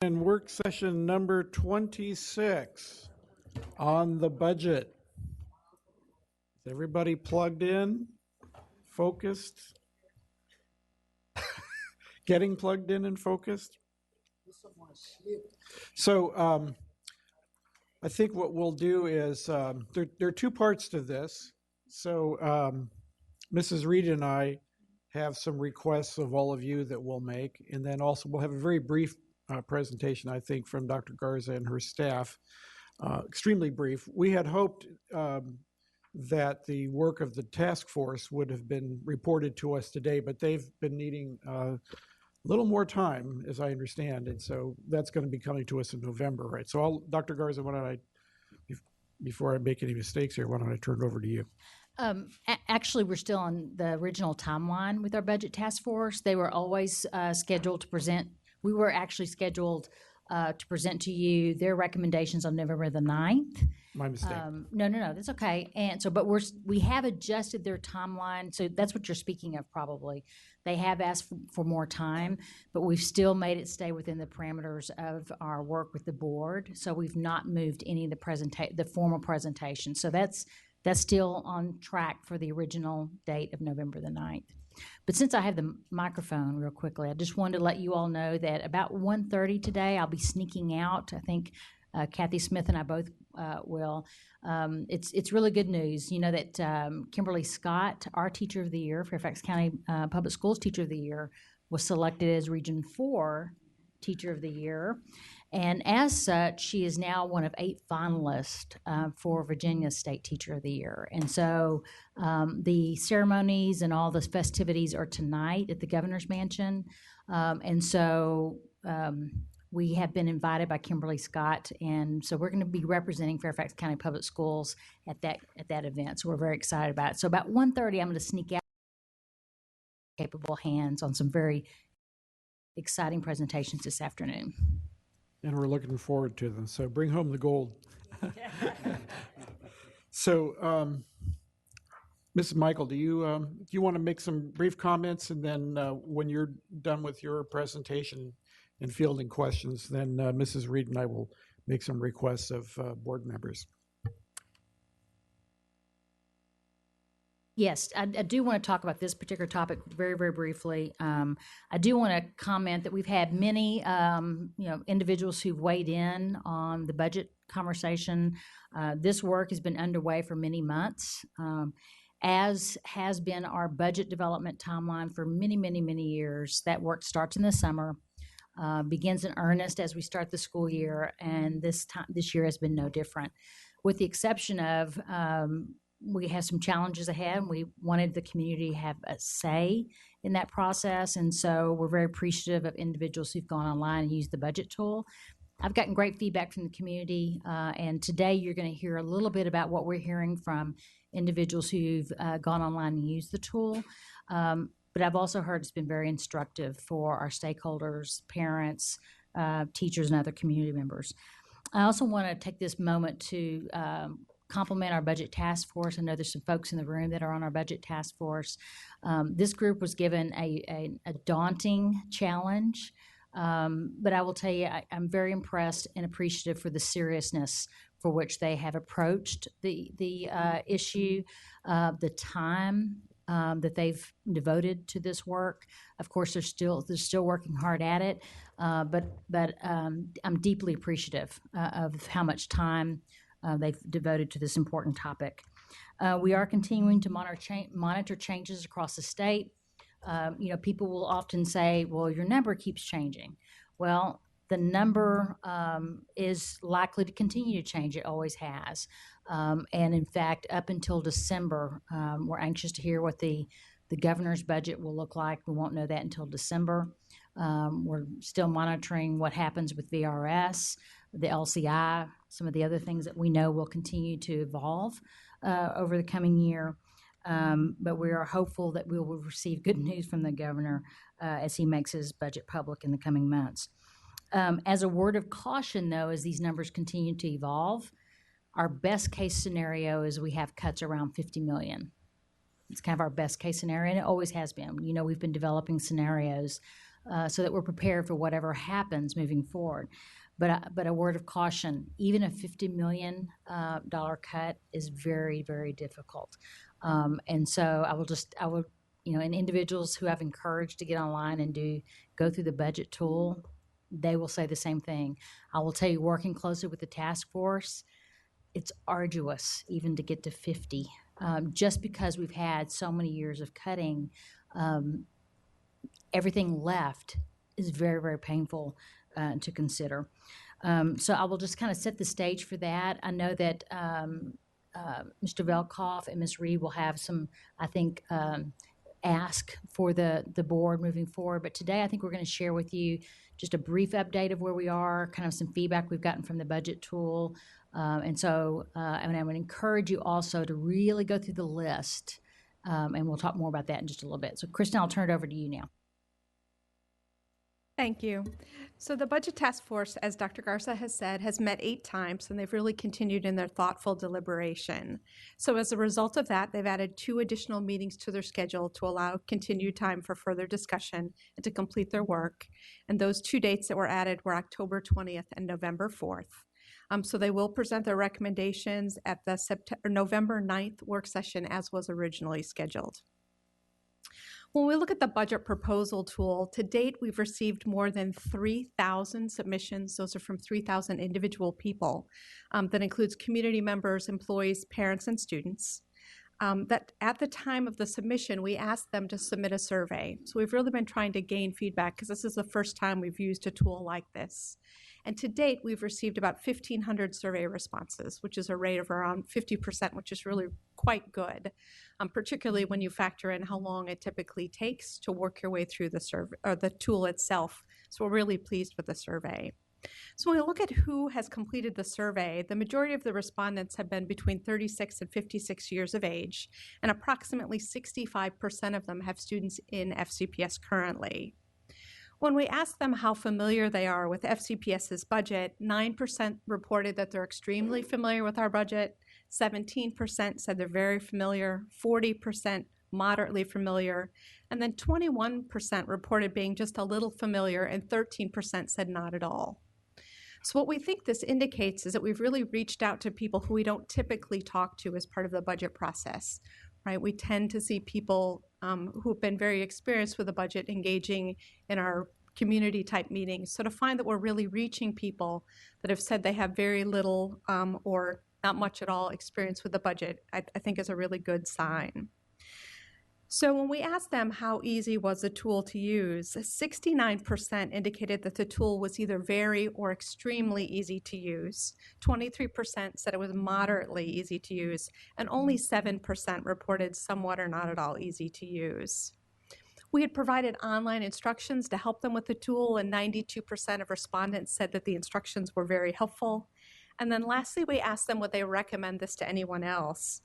And work session number 26 on the budget. Is everybody plugged in, focused? Getting plugged in and focused? So I think what we'll do is, there are two parts to this. So Mrs. Reed and I have some requests of all of you that we'll make. And then also we'll have a very brief presentation, I think, from Dr. Garza and her staff. Extremely brief. We had hoped that the work of the task force would have been reported to us today, but they've been needing a little more time, as I understand, and so that's going to be coming to us in November, right? So Dr. Garza, why don't I, before I make any mistakes here, why don't I turn it over to you? Actually, we're still on the original timeline with our budget task force. They were always scheduled to present. We were actually scheduled to present to you their recommendations on November the 9th. My mistake. No, that's okay. And so, but we have adjusted their timeline. So that's what you're speaking of probably. They have asked for more time, but we've still made it stay within the parameters of our work with the board. So we've not moved any of the formal presentation. So that's still on track for the original date of November the 9th. But since I have the microphone real quickly, I just wanted to let you all know that about 1:30 today, I'll be sneaking out. I think Kathy Smith and I both will. It's really good news. You know that Kimberly Scott, our Teacher of the Year, Fairfax County Public Schools Teacher of the Year, was selected as Region 4 Teacher of the Year. And as such, she is now one of 8 finalists for Virginia State Teacher of the Year. And so the ceremonies and all the festivities are tonight at the Governor's Mansion. And so we have been invited by Kimberly Scott. And so we're going to be representing Fairfax County Public Schools at that event. So we're very excited about it. So about 1:30, I'm going to sneak out capable hands on some very exciting presentations this afternoon. And we're looking forward to them. So bring home the gold. So, Mrs. Michael, do you want to make some brief comments, and then when you're done with your presentation and fielding questions, then Mrs. Reed and I will make some requests of board members. Yes, I do want to talk about this particular topic very, very briefly. I do want to comment that we've had many, individuals who've weighed in on the budget conversation. This work has been underway for many months, as has been our budget development timeline for many, many, many years. That work starts in the summer, begins in earnest as we start the school year, and this year has been no different, with the exception of we have some challenges ahead, and we wanted the community to have a say in that process. And so we're very appreciative of individuals who've gone online and used the budget tool. I've gotten great feedback from the community, and today you're going to hear a little bit about what we're hearing from individuals who've gone online and used the tool. But I've also heard it's been very instructive for our stakeholders, parents, teachers, and other community members. I also want to take this moment to compliment our budget task force. I know there's some folks in the room that are on our budget task force. This group was given a daunting challenge, but I will tell you, I'm very impressed and appreciative for the seriousness for which they have approached the issue, the time that they've devoted to this work. Of course, they're still working hard at it, but I'm deeply appreciative of how much time they've devoted to this important topic. We are continuing to monitor changes across the state. People will often say, well, your number keeps changing. Well, the number is likely to continue to change. It always has. And in fact, up until December, we're anxious to hear what the governor's budget will look like. We won't know that until December. We're still monitoring what happens with VRS, the LCI, some of the other things that we know will continue to evolve over the coming year. But we are hopeful that we will receive good news from the governor as he makes his budget public in the coming months. As a word of caution, though, as these numbers continue to evolve, our best case scenario is we have cuts around $50 million. It's kind of our best case scenario, and it always has been. We've been developing scenarios so that we're prepared for whatever happens moving forward. But a word of caution: even a $50 million cut is very, very difficult. And so I will, and individuals who I've encouraged to get online and go through the budget tool, they will say the same thing. I will tell you, working closely with the task force, it's arduous even to get to 50, just because we've had so many years of cutting. Everything left is very, very painful to consider. So I will just kind of set the stage for that. I know that Mr. Velkoff and Ms. Reed will have some, I think, ask for the board moving forward. But today I think we're going to share with you just a brief update of where we are, kind of some feedback we've gotten from the budget tool. And I would encourage you also to really go through the list, and we'll talk more about that in just a little bit. So Kristen, I'll turn it over to you now. Thank you. So the Budget Task Force, as Dr. Garza has said, has met 8 times, and they've really continued in their thoughtful deliberation. So as a result of that, they've added 2 additional meetings to their schedule to allow continued time for further discussion and to complete their work. And those 2 dates that were added were October 20th and November 4th. So they will present their recommendations at the November 9th work session as was originally scheduled. When we look at the budget proposal tool, to date, we've received more than 3,000 submissions. Those are from 3,000 individual people. That includes community members, employees, parents, and students. That at the time of the submission, we asked them to submit a survey. So we've really been trying to gain feedback because this is the first time we've used a tool like this. And to date, we've received about 1,500 survey responses, which is a rate of around 50%, which is really quite good, particularly when you factor in how long it typically takes to work your way through the survey or the tool itself. So we're really pleased with the survey. So when we look at who has completed the survey, the majority of the respondents have been between 36 and 56 years of age, and approximately 65% of them have students in FCPS currently. When we asked them how familiar they are with FCPS's budget, 9% reported that they're extremely familiar with our budget, 17% said they're very familiar, 40% moderately familiar, and then 21% reported being just a little familiar, and 13% said not at all. So what we think this indicates is that we've really reached out to people who we don't typically talk to as part of the budget process, right? We tend to see people who've been very experienced with the budget engaging in our community type meetings. So to find that we're really reaching people that have said they have very little or not much at all experience with the budget, I think is a really good sign. So when we asked them how easy was the tool to use, 69% indicated that the tool was either very or extremely easy to use. 23% said it was moderately easy to use, and only 7% reported somewhat or not at all easy to use. We had provided online instructions to help them with the tool, and 92% of respondents said that the instructions were very helpful. And then lastly, we asked them would they recommend this to anyone else.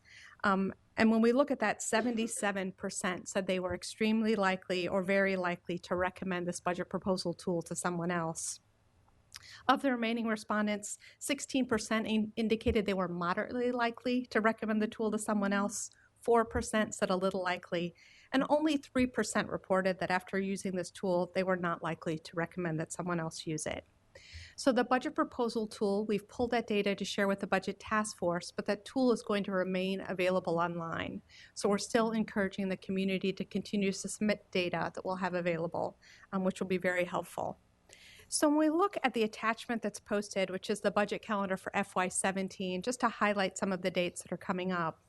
And when we look at that, 77% said they were extremely likely or very likely to recommend this budget proposal tool to someone else. Of the remaining respondents, 16% indicated they were moderately likely to recommend the tool to someone else, 4% said a little likely, and only 3% reported that after using this tool, they were not likely to recommend that someone else use it. So the budget proposal tool, we've pulled that data to share with the Budget Task Force, but that tool is going to remain available online. So we're still encouraging the community to continue to submit data that we'll have available, which will be very helpful. So when we look at the attachment that's posted, which is the budget calendar for FY17, just to highlight some of the dates that are coming up.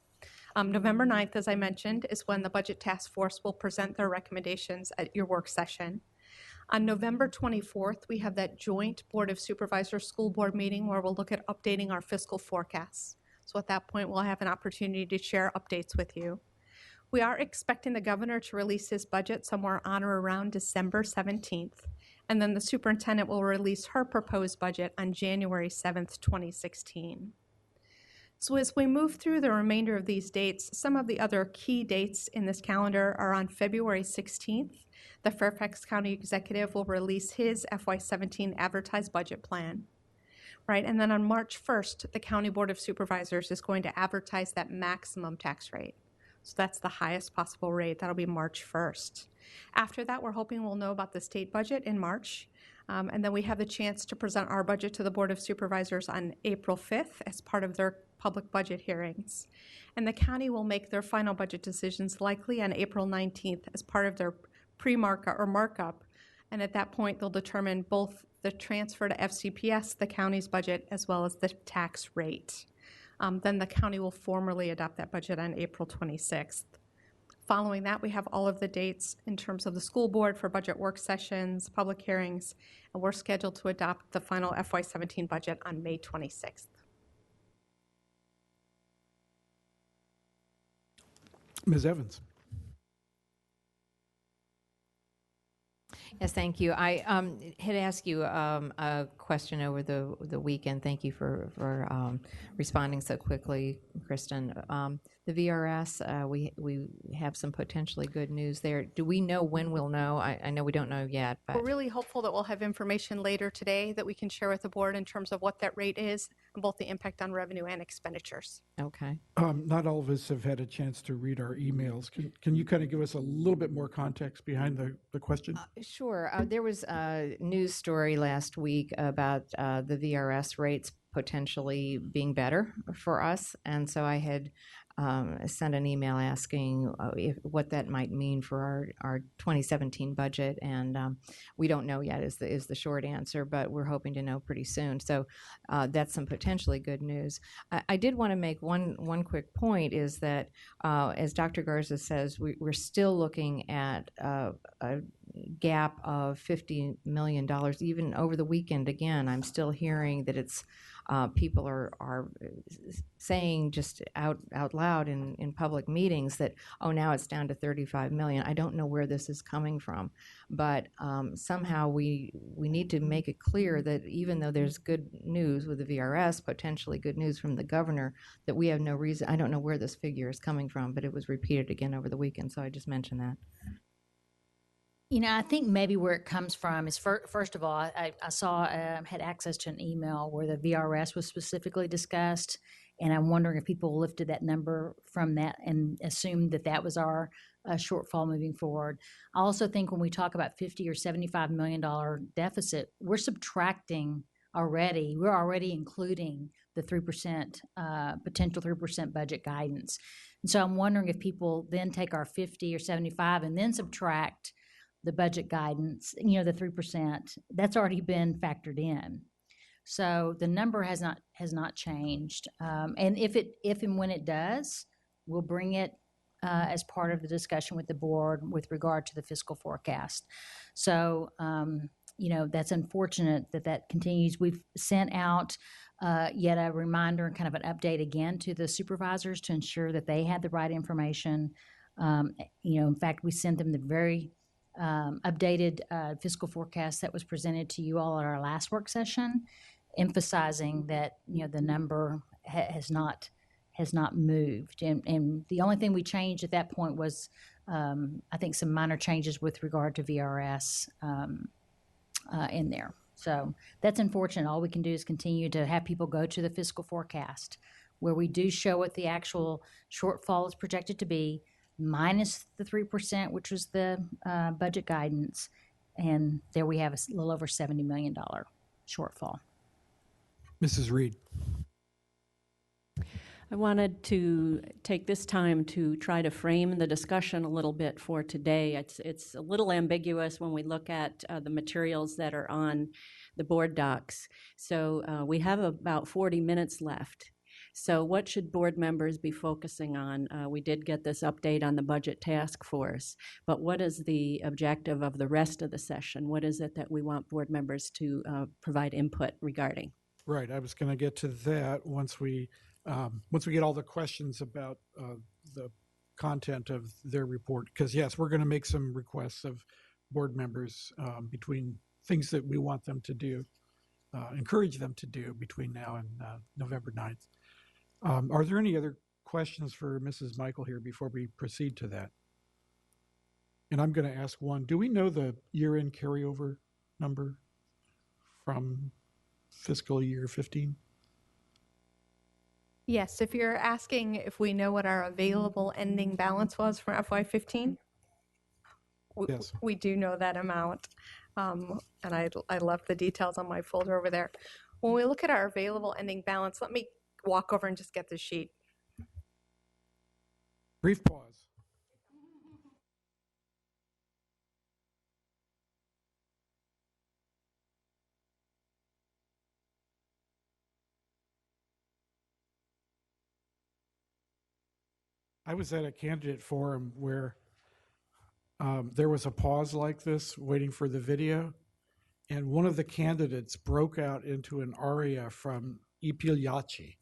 November 9th, as I mentioned, is when the Budget Task Force will present their recommendations at your work session. On November 24th, we have that joint Board of Supervisors School Board meeting where we'll look at updating our fiscal forecasts. So at that point, we'll have an opportunity to share updates with you. We are expecting the governor to release his budget somewhere on or around December 17th, and then the superintendent will release her proposed budget on January 7th, 2016. So as we move through the remainder of these dates, some of the other key dates in this calendar are on February 16th. The Fairfax County Executive will release his FY17 advertised budget plan, right? And then on March 1st, the County Board of Supervisors is going to advertise that maximum tax rate. So that's the highest possible rate. That'll be March 1st. After that, we're hoping we'll know about the state budget in March. And then we have the chance to present our budget to the Board of Supervisors on April 5th as part of their public budget hearings. And the county will make their final budget decisions likely on April 19th as part of their pre-markup or markup. And at that point, they'll determine both the transfer to FCPS, the county's budget, as well as the tax rate. Then the county will formally adopt that budget on April 26th. Following that, we have all of the dates in terms of the school board for budget work sessions, public hearings, and we're scheduled to adopt the final FY17 budget on May 26th. Ms. Evans. Yes, thank you. I had asked you a question over the weekend. Thank you for responding so quickly, Kristen. The VRS, we have some potentially good news there. Do we know when we'll know? I know we don't know yet, but We're really hopeful that we'll have information later today that we can share with the board in terms of what that rate is and both the impact on revenue and expenditures. okay. Not all of us have had a chance to read our emails. Can you kind of give us a little bit more context behind the question? Sure. There was a news story last week about the VRS rates potentially being better for us, and so I had sent an email asking what that might mean for our 2017 budget, and we don't know yet is the short answer, but we're hoping to know pretty soon. So that's some potentially good news. I did want to make one quick point is that as Dr. Garza says, we're still looking at a gap of $50 million. Even over the weekend, again, I'm still hearing that it's people are saying just out loud in public meetings that, oh, now it's down to 35 million. I don't know where this is coming from, but somehow we need to make it clear that even though there's good news with the VRS, potentially good news from the governor, that we have no reason. I don't know where this figure is coming from, but it was repeated again over the weekend, so I just mentioned that. You know, I think maybe where it comes from is first of all, I saw had access to an email where the VRS was specifically discussed, and I'm wondering if people lifted that number from that and assumed that that was our shortfall moving forward. I also think when we talk about $50 or $75 million deficit, we're subtracting already. We're already including the 3% potential 3% budget guidance, and so I'm wondering if people then take our 50 or 75 and then subtract the budget guidance, you know, the 3%, that's already been factored in. So the number has not changed. And if and when it does, we'll bring it as part of the discussion with the board with regard to the fiscal forecast. So, you know, that's unfortunate that continues. We've sent out yet a reminder and kind of an update again to the supervisors to ensure that they had the right information. You know, in fact, we sent them the very updated fiscal forecast that was presented to you all at our last work session, emphasizing that, you know, the number has not moved, and the only thing we changed at that point was I think some minor changes with regard to VRS in there. So that's unfortunate. All we can do is continue to have people go to the fiscal forecast where we do show what the actual shortfall is projected to be, minus the 3%, which was the budget guidance, and there we have a little over $70 million shortfall. Mrs. Reed. I wanted to take this time to try to frame the discussion a little bit for today. It's a little ambiguous when we look at the materials that are on the board docs. So we have about 40 minutes left. So what should board members be focusing on? We did get this update on the budget task force, but what is the objective of the rest of the session? What is it that we want board members to provide input regarding? Right, I was going to get to that once we get all the questions about the content of their report. Because yes, we're going to make some requests of board members between things that we want them to do, encourage them to do between now and November 9th. Are there any other questions for Mrs. Michael here before we proceed to that? And I'm going to ask one. Do we know the year-end carryover number from fiscal year 15? Yes, if you're asking if we know what our available ending balance was for FY15, Yes. we do know that amount. And I left the details on my folder over there. When we look at our available ending balance, let me walk over and just get the sheet. Brief pause. I was at a candidate forum where there was a pause like this waiting for the video, and one of the candidates broke out into an aria from I Pagliacci.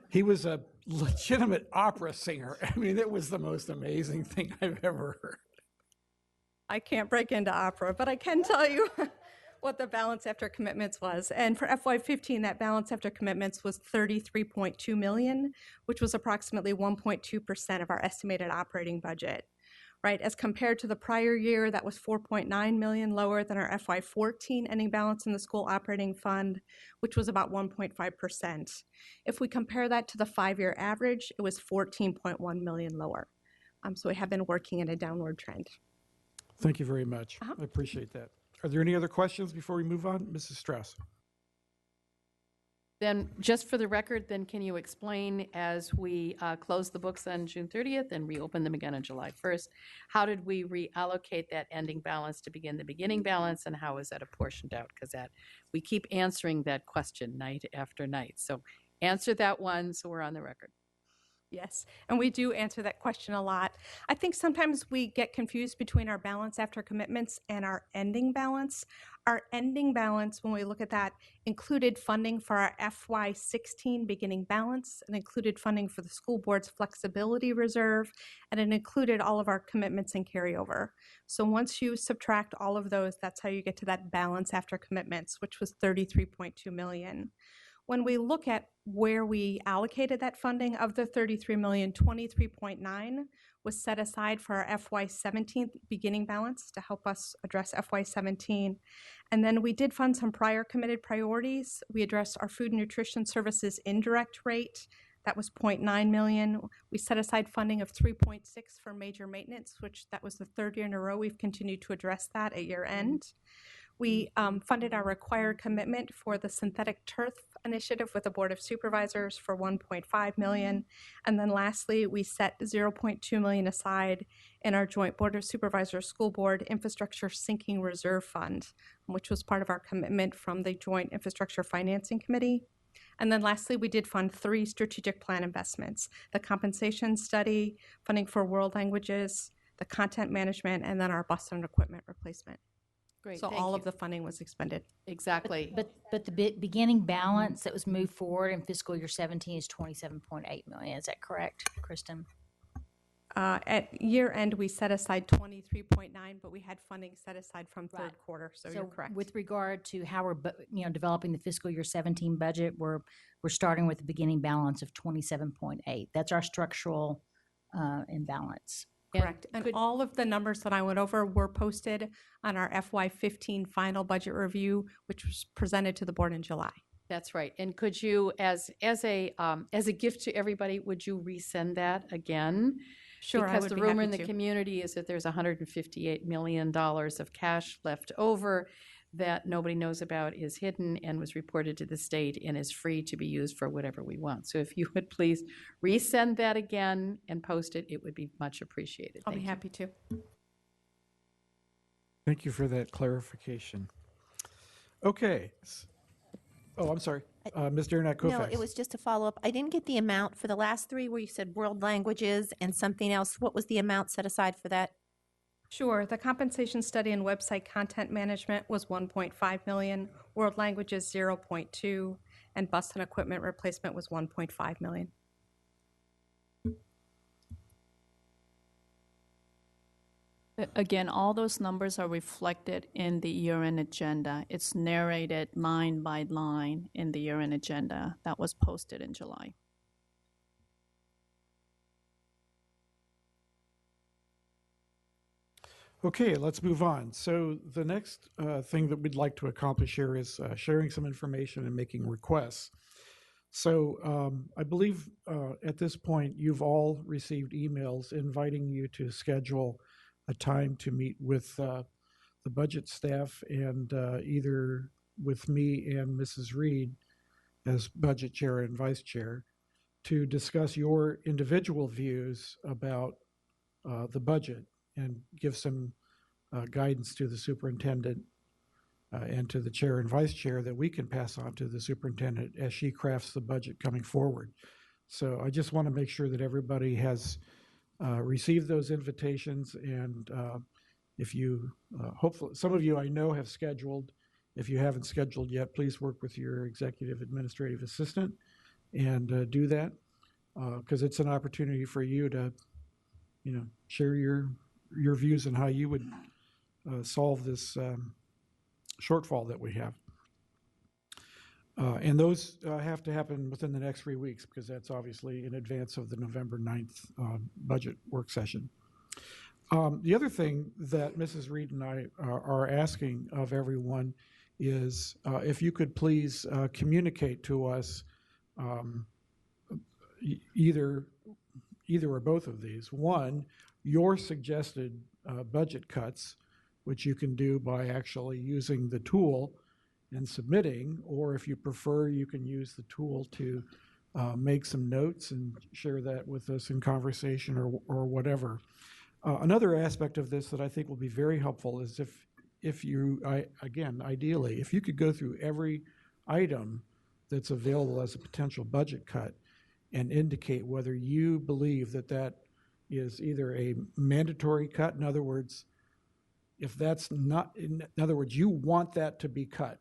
He was a legitimate opera singer. I mean, it was the most amazing thing I've ever heard. I can't break into opera, but I can tell you what the balance after commitments was. And for FY15, that balance after commitments was $33.2 million, which was approximately 1.2% of our estimated operating budget. Right, as compared to the prior year, that was $4.9 million lower than our FY14 ending balance in the school operating fund, which was about 1.5%. If we compare that to the 5-year average, it was $14.1 million lower. So we have been working in a downward trend. Thank you very much. I appreciate that. Are there any other questions before we move on? Mrs. Strauss. Then, just for the record, then can you explain, as we close the books on June 30th and reopen them again on July 1st, how did we reallocate that ending balance to begin the beginning balance, and how is that apportioned out? Because that we keep answering that question night after night. So answer that one so we're on the record. Yes, and we do answer that question a lot. I think sometimes we get confused between our balance after commitments and our ending balance. Our ending balance, when we look at that, included funding for our FY16 beginning balance, and included funding for the school board's flexibility reserve, and it included all of our commitments and carryover. So once you subtract all of those, that's how you get to that balance after commitments, which was $33.2 million. When we look at where we allocated that funding, of the $33 million, 23.9 was set aside for our FY17 beginning balance to help us address FY17. And then we did fund some prior committed priorities. We addressed our food and nutrition services indirect rate. That was $0.9 million. We set aside funding of $3.6 for major maintenance, which that was the 3rd year in a row we've continued to address that at year end. We funded our required commitment for the synthetic turf initiative with the Board of Supervisors for $1.5 million. And then lastly, we set $0.2 million aside in our joint Board of Supervisors School Board Infrastructure Sinking Reserve Fund, which was part of our commitment from the Joint Infrastructure Financing Committee. And then lastly, we did fund 3 strategic plan investments: the compensation study, funding for world languages, the content management, and then our bus and equipment replacement. Great. So thank all you. of the funding was expended. Exactly. But the beginning balance that was moved forward in fiscal year 17 is 27.8 million. Is that correct, Kristen? At year end, we set aside 23.9, but we had funding set aside from Right. 3rd quarter, so you're correct. With regard to how we're developing the fiscal year 17 budget, we're starting with a beginning balance of 27.8. That's our structural imbalance. Correct. And all of the numbers that I went over were posted on our FY15 final budget review, which was presented to the board in July. That's right. And could you, as a gift to everybody, would you resend that again? Sure, I Because would the be rumor happy in the to. community is that there's $158 million of cash left over that nobody knows about, is hidden and was reported to the state and is free to be used for whatever we want. So if you would please resend that again and post it, it would be much appreciated. I'll be Thank you. happy to. Thank you for that clarification. Okay. Oh, I'm sorry. Ms. Derenak Koufax. No, it was just a follow-up. I didn't get the amount for the last 3 where you said world languages and something else. What was the amount set aside for that? Sure. The compensation study and website content management was $1.5 million, world languages 0.2, and bus and equipment replacement was $1.5 million. Again, all those numbers are reflected in the year-end agenda. It's narrated line by line in the year-end agenda that was posted in July. Okay, let's move on. So the next thing that we'd like to accomplish here is sharing some information and making requests. So I believe at this point you've all received emails inviting you to schedule a time to meet with the budget staff and either with me and Mrs. Reed as budget chair and vice chair to discuss your individual views about the budget and give some guidance to the superintendent and to the chair and vice chair that we can pass on to the superintendent as she crafts the budget coming forward. So I just want to make sure that everybody has received those invitations, and if you, hopefully, some of you I know have scheduled. If you haven't scheduled yet, please work with your executive administrative assistant and do that, because it's an opportunity for you to, share your views on how you would solve this shortfall that we have. And those have to happen within the next 3 weeks, because that's obviously in advance of the November 9th budget work session. The other thing that Mrs. Reed and I are asking of everyone is if you could please communicate to us either or both of these. One, your suggested budget cuts, which you can do by actually using the tool and submitting, or if you prefer, you can use the tool to make some notes and share that with us in conversation or whatever. Another aspect of this that I think will be very helpful is if you, again, ideally, if you could go through every item that's available as a potential budget cut and indicate whether you believe that that is either a mandatory cut, in other words, if that's not, in other words, you want that to be cut,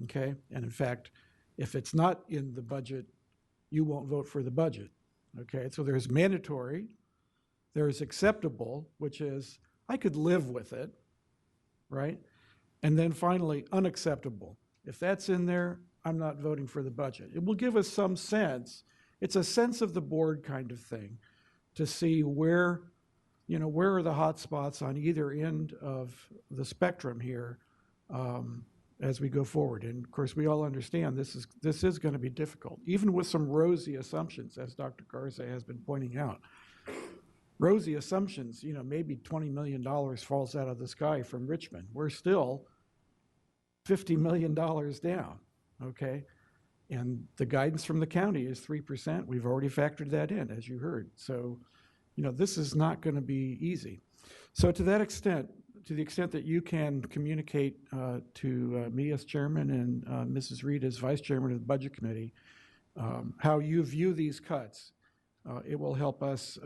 okay? And in fact, if it's not in the budget, you won't vote for the budget, okay? So there's mandatory, there's acceptable, which is I could live with it, right? And then finally, unacceptable. If that's in there, I'm not voting for the budget. It will give us some sense. It's a sense of the board kind of thing to see where are the hot spots on either end of the spectrum here as we go forward. And of course, we all understand this is going to be difficult, even with some rosy assumptions, as Dr. Garza has been pointing out. Rosy assumptions, maybe $20 million falls out of the sky from Richmond. We're still $50 million down, okay? And the guidance from the county is 3%. We've already factored that in, as you heard. So, this is not going to be easy. So to that extent, to the extent that you can communicate to me as chairman and Mrs. Reed as vice chairman of the budget committee, how you view these cuts, it will help us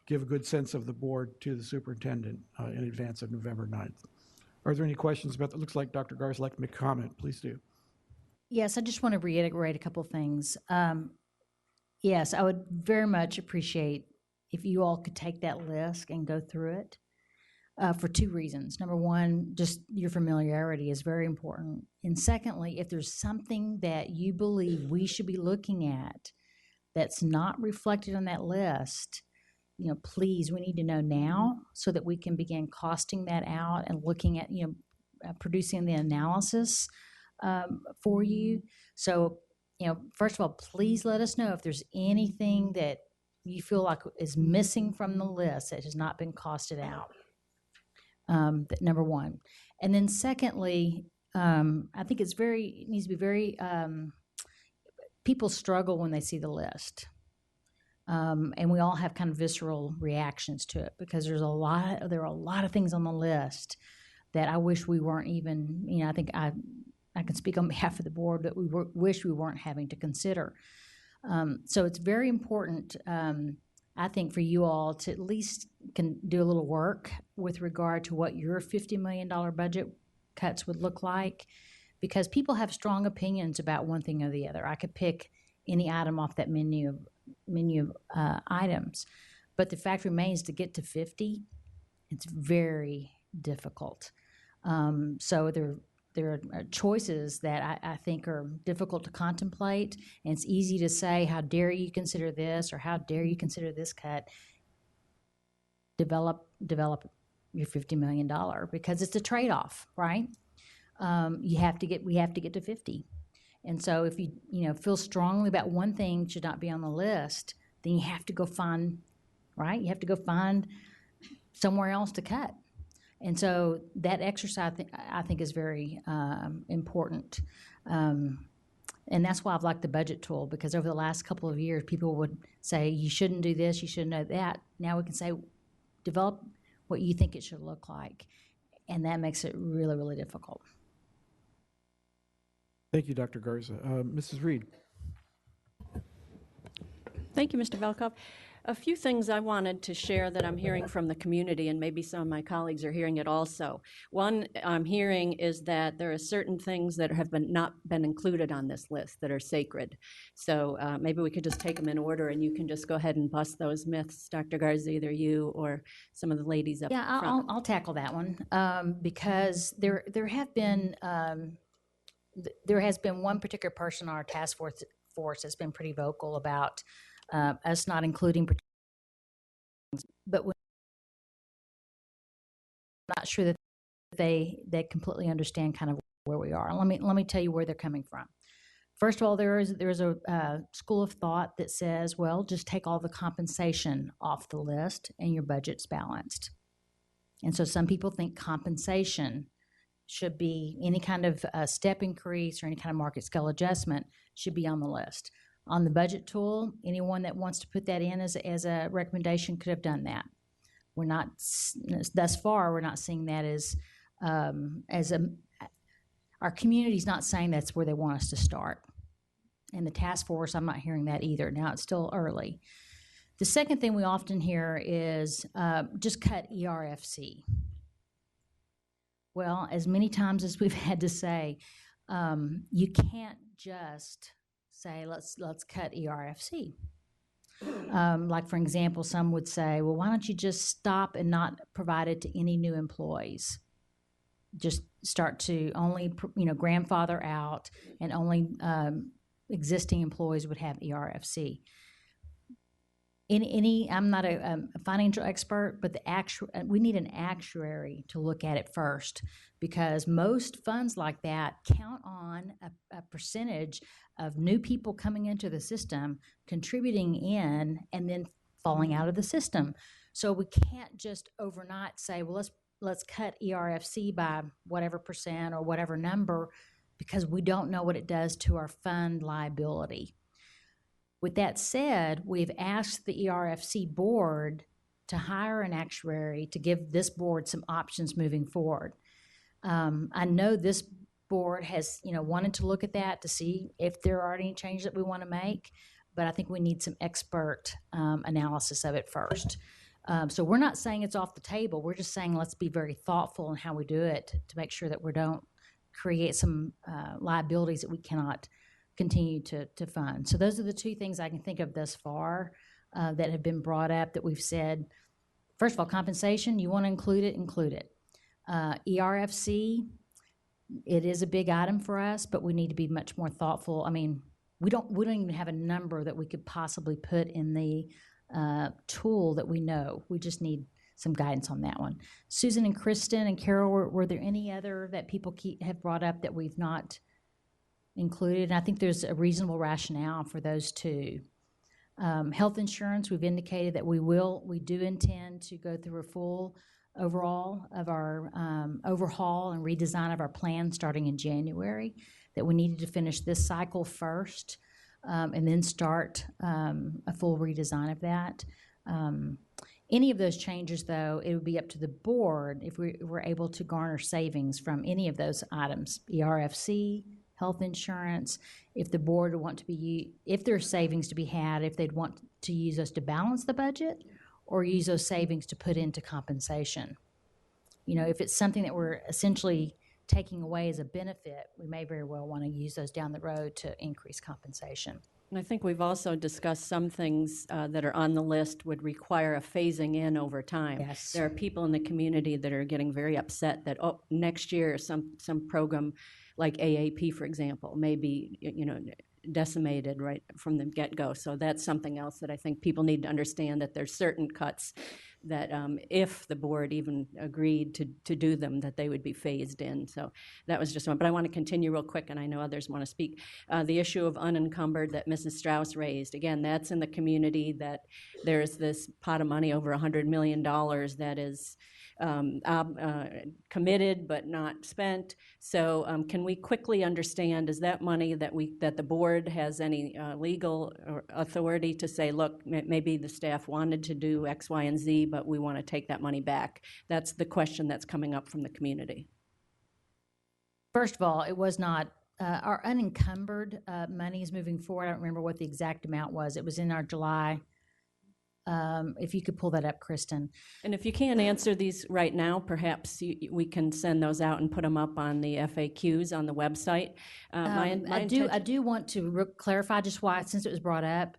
give a good sense of the board to the superintendent in advance of November 9th. Are there any questions about that? Looks like Dr. Garza would like to make a comment. Please do. Yes, I just want to reiterate a couple of things. Yes, I would very much appreciate if you all could take that list and go through it for two reasons. Number one, just your familiarity is very important. And secondly, if there's something that you believe we should be looking at that's not reflected on that list, please, we need to know now so that we can begin costing that out and looking at, producing the analysis for you. So, first of all, please let us know if there's anything that you feel like is missing from the list that has not been costed out. Number one. And then secondly, I think it needs to be very, people struggle when they see the list. And we all have kind of visceral reactions to it because there are a lot of things on the list that I wish we weren't even, I think I can speak on behalf of the board that we wish we weren't having to consider. So it's very important, I think, for you all to at least can do a little work with regard to what your $50 million budget cuts would look like, because people have strong opinions about one thing or the other. I could pick any item off that menu of items, but the fact remains to get to 50, it's very difficult. So there are choices that I think are difficult to contemplate, and it's easy to say, how dare you consider this, or how dare you consider this cut. Develop your $50 million, because it's a trade-off, right? We have to get to 50. And so if you feel strongly about one thing should not be on the list, then you have to go find, right? You have to go find somewhere else to cut. And so that exercise, I think is very important. And that's why I've liked the budget tool, because over the last couple of years, people would say, you shouldn't do this, you shouldn't do that. Now we can say, develop what you think it should look like. And that makes it really, really difficult. Thank you, Dr. Garza. Mrs. Reed. Thank you, Mr. Velkoff. A few things I wanted to share that I'm hearing from the community, and maybe some of my colleagues are hearing it also. One I'm hearing is that there are certain things that have not been included on this list that are sacred. So maybe we could just take them in order, and you can just go ahead and bust those myths, Dr. Garza, either you or some of the ladies up front. I'll tackle that one because there has been one particular person on our task force that's been pretty vocal about us not including, but we're not sure that they completely understand kind of where we are. Let me tell you where they're coming from. First of all, there is a school of thought that says, well, just take all the compensation off the list and your budget's balanced. And so some people think compensation should be any kind of step increase or any kind of market scale adjustment should be on the list. On the budget tool, anyone that wants to put that in as a recommendation could have done that. We're not, thus far, we're not seeing that our community's not saying that's where they want us to start. And the task force, I'm not hearing that either. Now it's still early. The second thing we often hear is just cut ERFC. Well, as many times as we've had to say, you can't just say, let's cut ERFC. Like, for example, some would say, well, why don't you just stop and not provide it to any new employees? Just start to only, grandfather out, and only existing employees would have ERFC. I'm not a financial expert, but we need an actuary to look at it first, because most funds like that count on a percentage of new people coming into the system, contributing in, and then falling out of the system. So we can't just overnight say, well, let's cut ERFC by whatever percent or whatever number, because we don't know what it does to our fund liability. With that said, we've asked the ERFC board to hire an actuary to give this board some options moving forward. I know this board has, wanted to look at that to see if there are any changes that we want to make, but I think we need some expert analysis of it first. So we're not saying it's off the table. We're just saying let's be very thoughtful in how we do it to make sure that we don't create some liabilities that we cannot continue to fund. So those are the two things I can think of thus far that have been brought up that we've said. First of all, compensation, you want to include it. ERFC, it is a big item for us, but we need to be much more thoughtful. I mean, we don't even have a number that we could possibly put in the tool that we know. We just need some guidance on that one. Susan and Kristen and Carol, were there any other that people have brought up that we've not included? And I think there's a reasonable rationale for those two. Health insurance, we've indicated that we do intend to go through a full overall of our overhaul and redesign of our plan starting in January, that we needed to finish this cycle first and then start a full redesign of that. Any of those changes, though, it would be up to the board if we were able to garner savings from any of those items, ERFC, health insurance, if the board would want to if there's savings to be had, if they'd want to use us to balance the budget or use those savings to put into compensation. If it's something that we're essentially taking away as a benefit, we may very well want to use those down the road to increase compensation. And I think we've also discussed some things that are on the list would require a phasing in over time. Yes. There are people in the community that are getting very upset that, next year some program like AAP, for example, may be, decimated right from the get-go. So that's something else that I think people need to understand, that there's certain cuts that if the board even agreed to do them, that they would be phased in. So that was just one. But I want to continue real quick, and I know others want to speak. The issue of unencumbered that Mrs. Strauss raised, again, that's in the community, that there's this pot of money over $100 million that is committed but not spent. So can we quickly understand, is that money that the board has any legal or authority to say, look, maybe the staff wanted to do X, Y, and Z, but we want to take that money back? That's the question that's coming up from the community. First of all, it was not, our unencumbered monies moving forward. I don't remember what the exact amount was. It was in our July. If you could pull that up, Kristen. And if you can't answer these right now, perhaps we can send those out and put them up on the FAQs on the website. I do want to clarify just why, since it was brought up.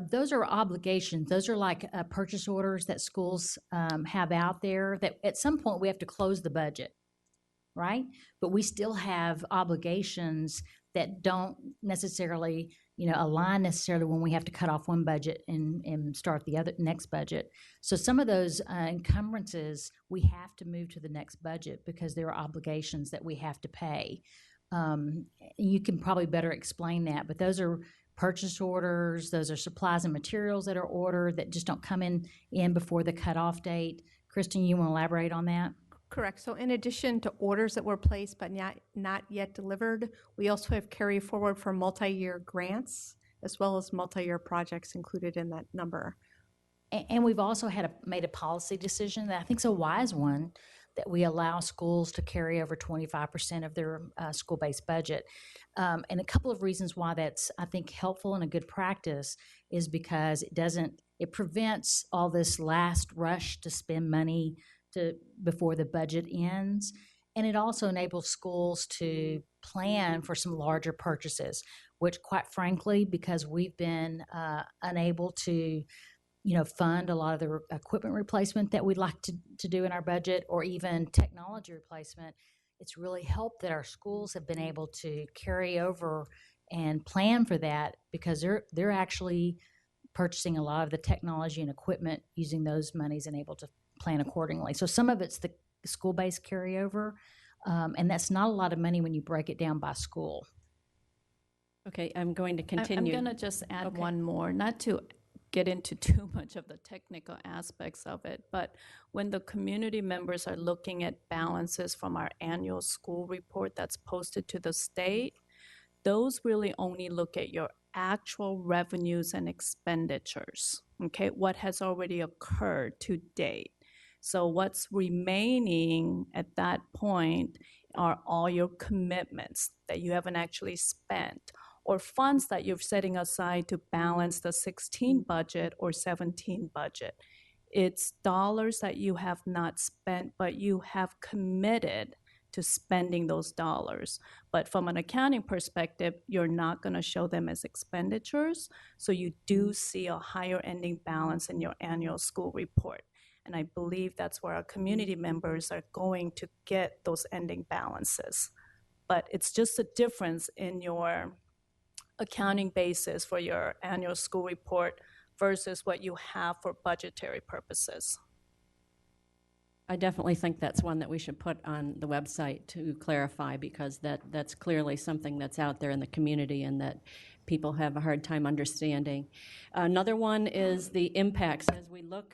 Those are obligations. Those are like purchase orders that schools have out there that at some point we have to close the budget, right? But we still have obligations that don't necessarily, align necessarily when we have to cut off one budget and start the next budget. So some of those encumbrances we have to move to the next budget because there are obligations that we have to pay. You can probably better explain that, but those are purchase orders. Those are supplies and materials that are ordered that just don't come in before the cutoff date. Kristen, you want to elaborate on that? Correct. So in addition to orders that were placed but not yet delivered, we also have carry forward for multi-year grants as well as multi-year projects included in that number. And we've also made a policy decision that I think is a wise one, that we allow schools to carry over 25% of their school-based budget. And a couple of reasons why that's, I think, helpful and a good practice is because it prevents all this last rush to spend money before the budget ends. And it also enables schools to plan for some larger purchases, which quite frankly, because we've been unable to fund a lot of the equipment replacement that we'd like to do in our budget, or even technology replacement, it's really helped that our schools have been able to carry over and plan for that, because they're actually purchasing a lot of the technology and equipment using those monies and able to plan accordingly. So some of it's the school-based carryover, and that's not a lot of money when you break it down by school. Okay, I'm going to continue. I'm going to just add Okay. one more, not to get into too much of the technical aspects of it, but when the community members are looking at balances from our annual school report that's posted to the state, those really only look at your actual revenues and expenditures, okay, what has already occurred to date. So what's remaining at that point are all your commitments that you haven't actually spent, or funds that you're setting aside to balance the 16 budget or 17 budget. It's dollars that you have not spent, but you have committed to spending those dollars. But from an accounting perspective, you're not going to show them as expenditures, so you do see a higher ending balance in your annual school report. And I believe that's where our community members are going to get those ending balances. But it's just a difference in your accounting basis for your annual school report versus what you have for budgetary purposes. I definitely think that's one that we should put on the website to clarify, because that's clearly something that's out there in the community and that people have a hard time understanding. Another one is the impacts. As we look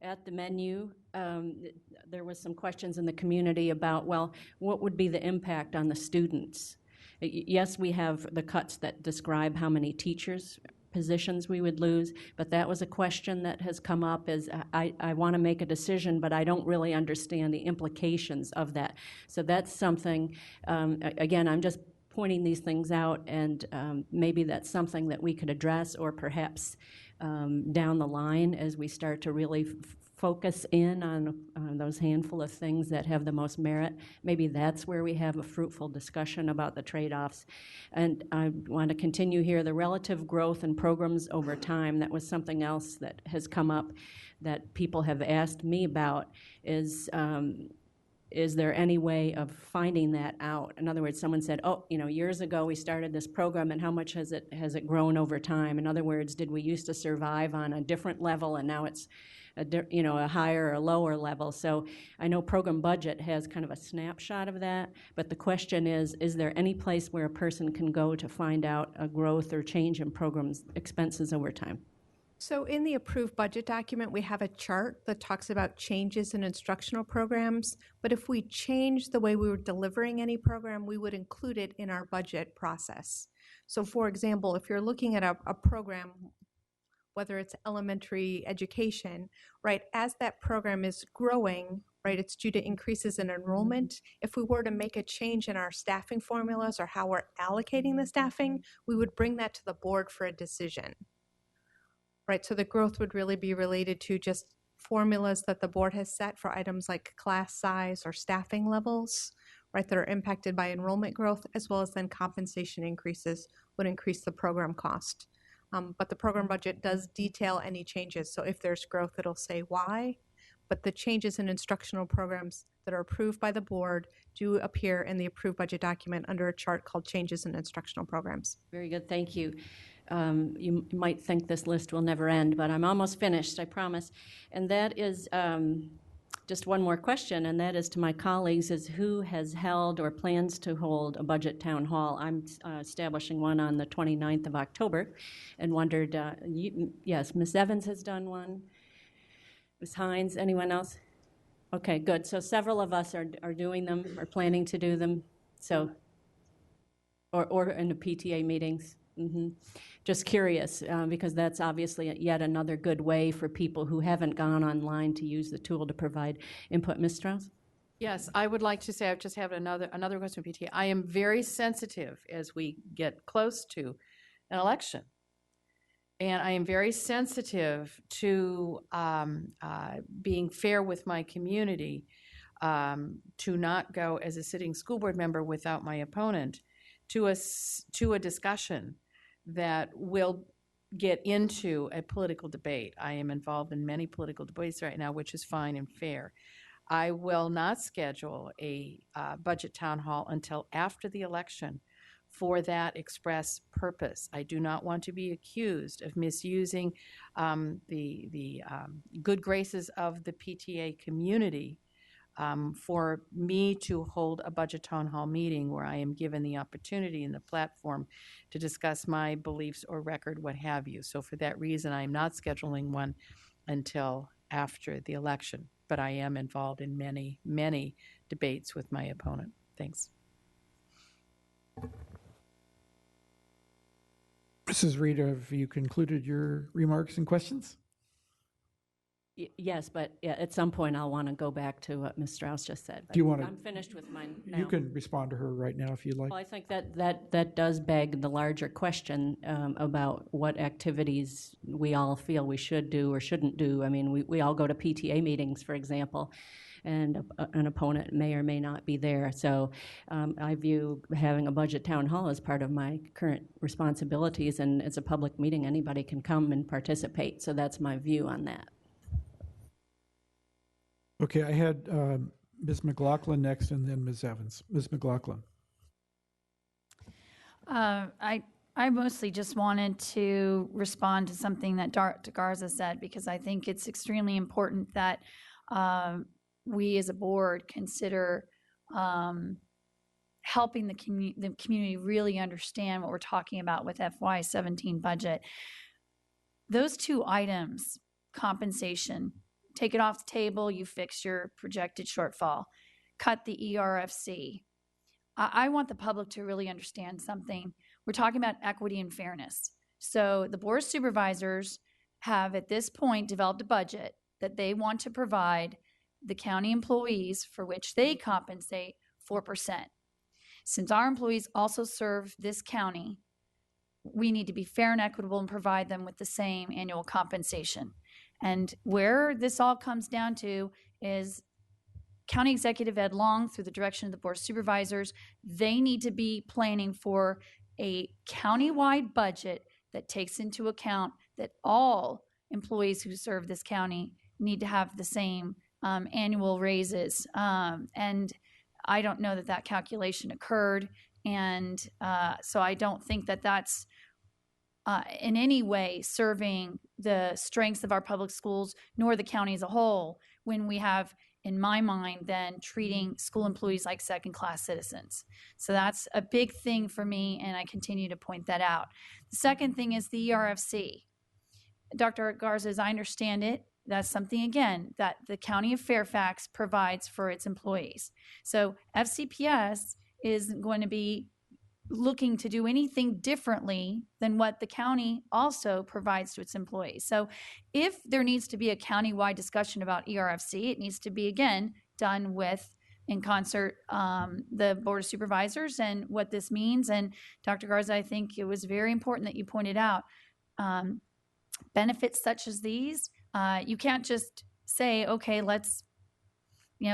at the menu, there was some questions in the community about, well, what would be the impact on the students? Yes, we have the cuts that describe how many teachers positions we would lose, but that was a question that has come up, is I want to make a decision, but I don't really understand the implications of that. So that's something, again, I'm just pointing these things out, and maybe that's something that we could address, or perhaps down the line as we start to really focus in on those handful of things that have the most merit. Maybe that's where we have a fruitful discussion about the trade-offs. And I want to continue here. The relative growth in programs over time, that was something else that has come up that people have asked me about, is there any way of finding that out? In other words, someone said, oh, years ago we started this program, and how much has it grown over time? In other words, did we used to survive on a different level and now it's a higher or lower level. So I know program budget has kind of a snapshot of that, but the question is there any place where a person can go to find out a growth or change in programs expenses over time? So in the approved budget document, we have a chart that talks about changes in instructional programs. But if we change the way we were delivering any program, we would include it in our budget process. So for example, if you're looking at a program, whether it's elementary education, right, as that program is growing, right, it's due to increases in enrollment. If we were to make a change in our staffing formulas or how we're allocating the staffing, we would bring that to the board for a decision. Right, so the growth would really be related to just formulas that the board has set for items like class size or staffing levels, right, that are impacted by enrollment growth, as well as then compensation increases would increase the program cost. But the program budget does detail any changes. So if there's growth, it'll say why. But the changes in instructional programs that are approved by the board do appear in the approved budget document under a chart called Changes in Instructional Programs. Very good, thank you. You might think this list will never end, but I'm almost finished, I promise. And that is just one more question, and that is to my colleagues, is who has held or plans to hold a budget town hall? I'm establishing one on the 29th of October and wondered, yes, Ms. Evans has done one. Ms. Hines, anyone else? Okay, good. So several of us are doing them or planning to do them. So, or in the PTA meetings. Mm-hmm. Just curious, because that's obviously yet another good way for people who haven't gone online to use the tool to provide input. Ms. Strauss? Yes, I would like to say, I just have another question, PTA. I am very sensitive as we get close to an election. And I am very sensitive to being fair with my community, to not go as a sitting school board member without my opponent to a discussion that will get into a political debate. I am involved in many political debates right now, which is fine and fair. I will not schedule a budget town hall until after the election for that express purpose. I do not want to be accused of misusing the good graces of the PTA community for me to hold a budget town hall meeting where I am given the opportunity and the platform to discuss my beliefs or record, what have you. So for that reason, I am not scheduling one until after the election, but I am involved in many, many debates with my opponent. Thanks. Mrs. Reed, have you concluded your remarks and questions? Yes, but at some point I'll want to go back to what Ms. Strauss just said. Do you want to? I'm finished with mine now. You can respond to her right now if you'd like. Well, I think that does beg the larger question about what activities we all feel we should do or shouldn't do. I mean, we all go to PTA meetings, for example, and an opponent may or may not be there. So I view having a budget town hall as part of my current responsibilities, and it's a public meeting. Anybody can come and participate. So that's my view on that. Okay, I had Ms. McLaughlin next and then Ms. Evans. Ms. McLaughlin. I mostly just wanted to respond to something that Dr. Garza said, because I think it's extremely important that we as a board consider helping the community really understand what we're talking about with FY17 budget. Those two items, compensation, take it off the table, you fix your projected shortfall. Cut the ERFC. I want the public to really understand something. We're talking about equity and fairness. So the Board of Supervisors have at this point developed a budget that they want to provide the county employees for which they compensate 4%. Since our employees also serve this county, we need to be fair and equitable and provide them with the same annual compensation. And where this all comes down to is County Executive Ed Long, through the direction of the Board of Supervisors, they need to be planning for a county-wide budget that takes into account that all employees who serve this county need to have the same annual raises. And I don't know that that calculation occurred. And so I don't think that that's in any way serving the strengths of our public schools nor the county as a whole when we have, in my mind, then treating school employees like second-class citizens. So that's a big thing for me, and I continue to point that out. The second thing is the ERFC. Dr. Garza, as I understand it, that's something, again, that the County of Fairfax provides for its employees. So FCPS isn't going to be looking to do anything differently than what the county also provides to its employees. So if there needs to be a countywide discussion about ERFC, it needs to be, again, done with, in concert, the Board of Supervisors and what this means. And Dr. Garza, I think it was very important that you pointed out benefits such as these. You can't just say, okay, let's,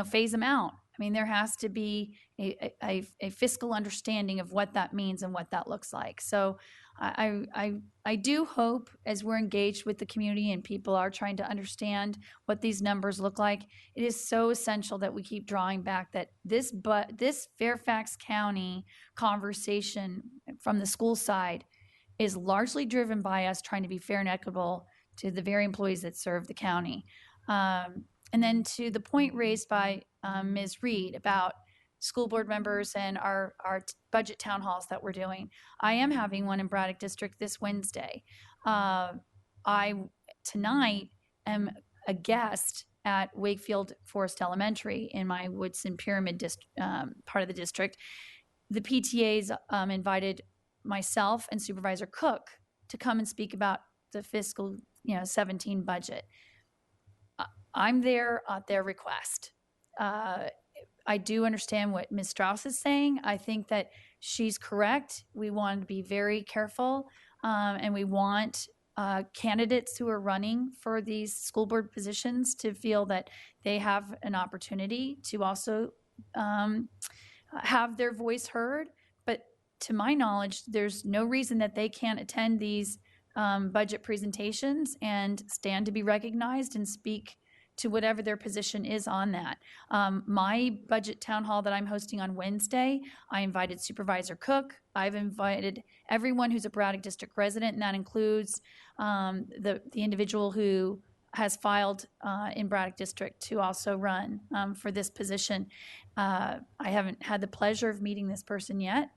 phase them out. I mean, there has to be a fiscal understanding of what that means and what that looks like. So I do hope, as we're engaged with the community and people are trying to understand what these numbers look like, it is so essential that we keep drawing back that this Fairfax County conversation from the school side is largely driven by us trying to be fair and equitable to the very employees that serve the county. And then to the point raised by Ms. Reed about school board members and our budget town halls that we're doing. I am having one in Braddock District this Wednesday. I tonight am a guest at Wakefield Forest Elementary in my Woodson Pyramid part of the district. The PTAs invited myself and Supervisor Cook to come and speak about the fiscal 17 budget. I'm there at their request. I do understand what Ms. Strauss is saying. I think that she's correct. We want to be very careful, and we want candidates who are running for these school board positions to feel that they have an opportunity to also have their voice heard. But to my knowledge, there's no reason that they can't attend these budget presentations and stand to be recognized and speak to whatever their position is on that. My budget town hall that I'm hosting on Wednesday, I invited Supervisor Cook. I've invited everyone who's a Braddock District resident, and that includes the individual who has filed in Braddock District to also run for this position. I haven't had the pleasure of meeting this person yet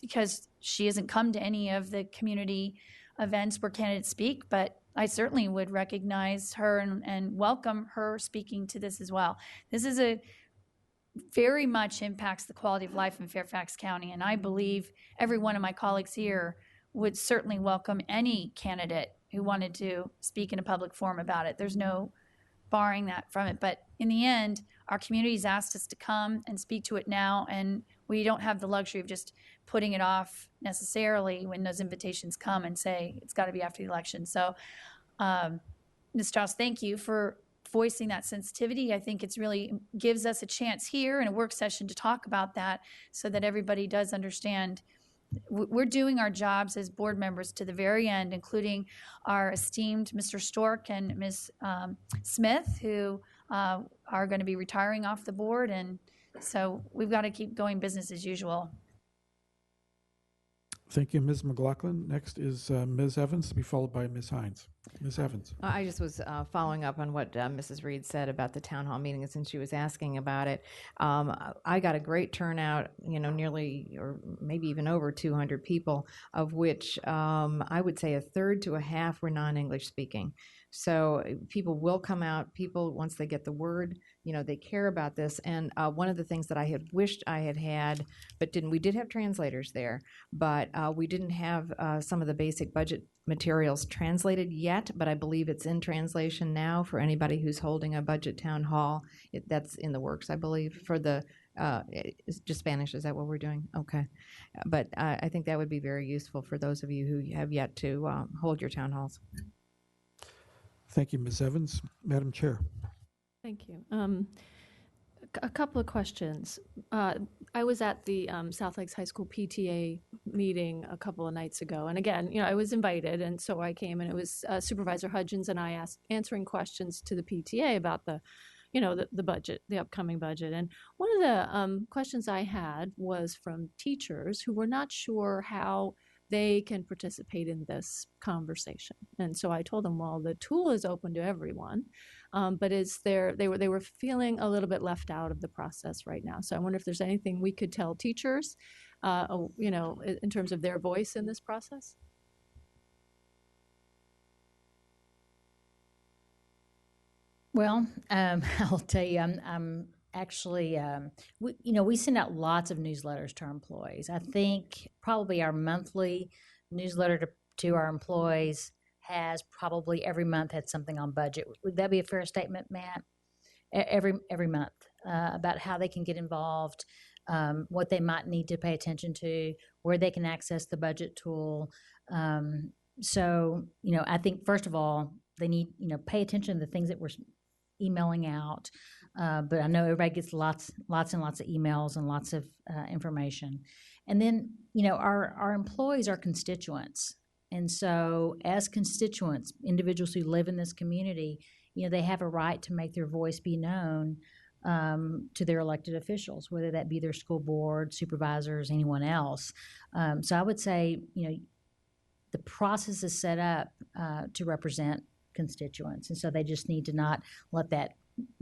because she hasn't come to any of the community events where candidates speak, but I certainly would recognize her and welcome her speaking to this as well. This is very much impacts the quality of life in Fairfax County, and I believe every one of my colleagues here would certainly welcome any candidate who wanted to speak in a public forum about it. There's no barring that from it, but in the end, our community's asked us to come and speak to it now, and we don't have the luxury of just putting it off necessarily when those invitations come and say it's got to be after the election. So, Ms. Strauss, thank you for voicing that sensitivity. I think it's really gives us a chance here in a work session to talk about that so that everybody does understand we're doing our jobs as board members to the very end, including our esteemed Mr. Stork and Ms. Smith, who are going to be retiring off the board. And so we've got to keep going business as usual. Thank you, Ms. McLaughlin. Next is Ms. Evans, to be followed by Ms. Hines. Ms. Evans. I just was following up on what Mrs. Reed said about the town hall meeting, since she was asking about it. I got a great turnout, nearly or maybe even over 200 people, of which I would say a third to a half were non-English speaking. So people will come out. People, once they get the word, they care about this. And one of the things that I had wished I had, but didn't, we did have translators there, but we didn't have some of the basic budget materials translated yet, but I believe it's in translation now for anybody who's holding a budget town hall. That's in the works, I believe, for the just Spanish. Is that what we're doing? Okay. But I think that would be very useful for those of you who have yet to hold your town halls. Thank you, Ms. Evans. Madam Chair. Thank you. A couple of questions. I was at the South Lakes High School PTA meeting a couple of nights ago, and again, I was invited, and so I came, and it was Supervisor Hudgens and I answering questions to the PTA about the budget, the upcoming budget. And one of the questions I had was from teachers who were not sure how they can participate in this conversation. And so I told them, well, the tool is open to everyone, but they were feeling a little bit left out of the process right now. So I wonder if there's anything we could tell teachers, in terms of their voice in this process. Well, I'll tell you, I'm actually, we send out lots of newsletters to our employees. I think probably our monthly newsletter to our employees has probably every month had something on budget. Would that be a fair statement, Matt? Every month about how they can get involved, what they might need to pay attention to, where they can access the budget tool. So, I think first of all, they need, pay attention to the things that we're emailing out. But I know everybody gets lots and lots of emails and lots of information. And then, our employees are constituents. And so as constituents, individuals who live in this community, they have a right to make their voice be known to their elected officials, whether that be their school board, supervisors, anyone else. So I would say, the process is set up to represent constituents, and so they just need to not let that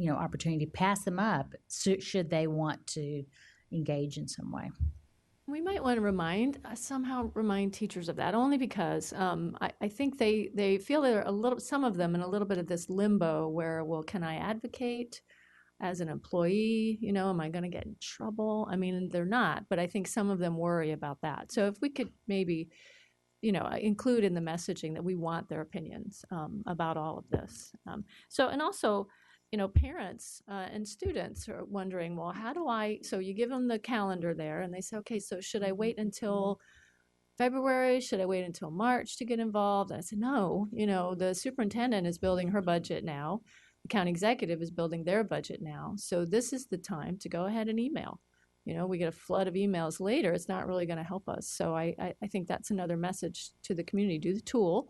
opportunity pass them up should they want to engage in some way. We might want to somehow remind teachers of that, only because I think they feel they're some of them in a little bit of this limbo where, well, can I advocate as an employee? Am I going to get in trouble? I mean, they're not, but I think some of them worry about that. So if we could maybe include in the messaging that we want their opinions about all of this. And also, parents and students are wondering, well, so you give them the calendar there and they say, okay, so should I wait until February? Should I wait until March to get involved? And I said, no, the superintendent is building her budget now. The county executive is building their budget now. So this is the time to go ahead and email. We get a flood of emails later, it's not really going to help us. So I think that's another message to the community. Do the tool,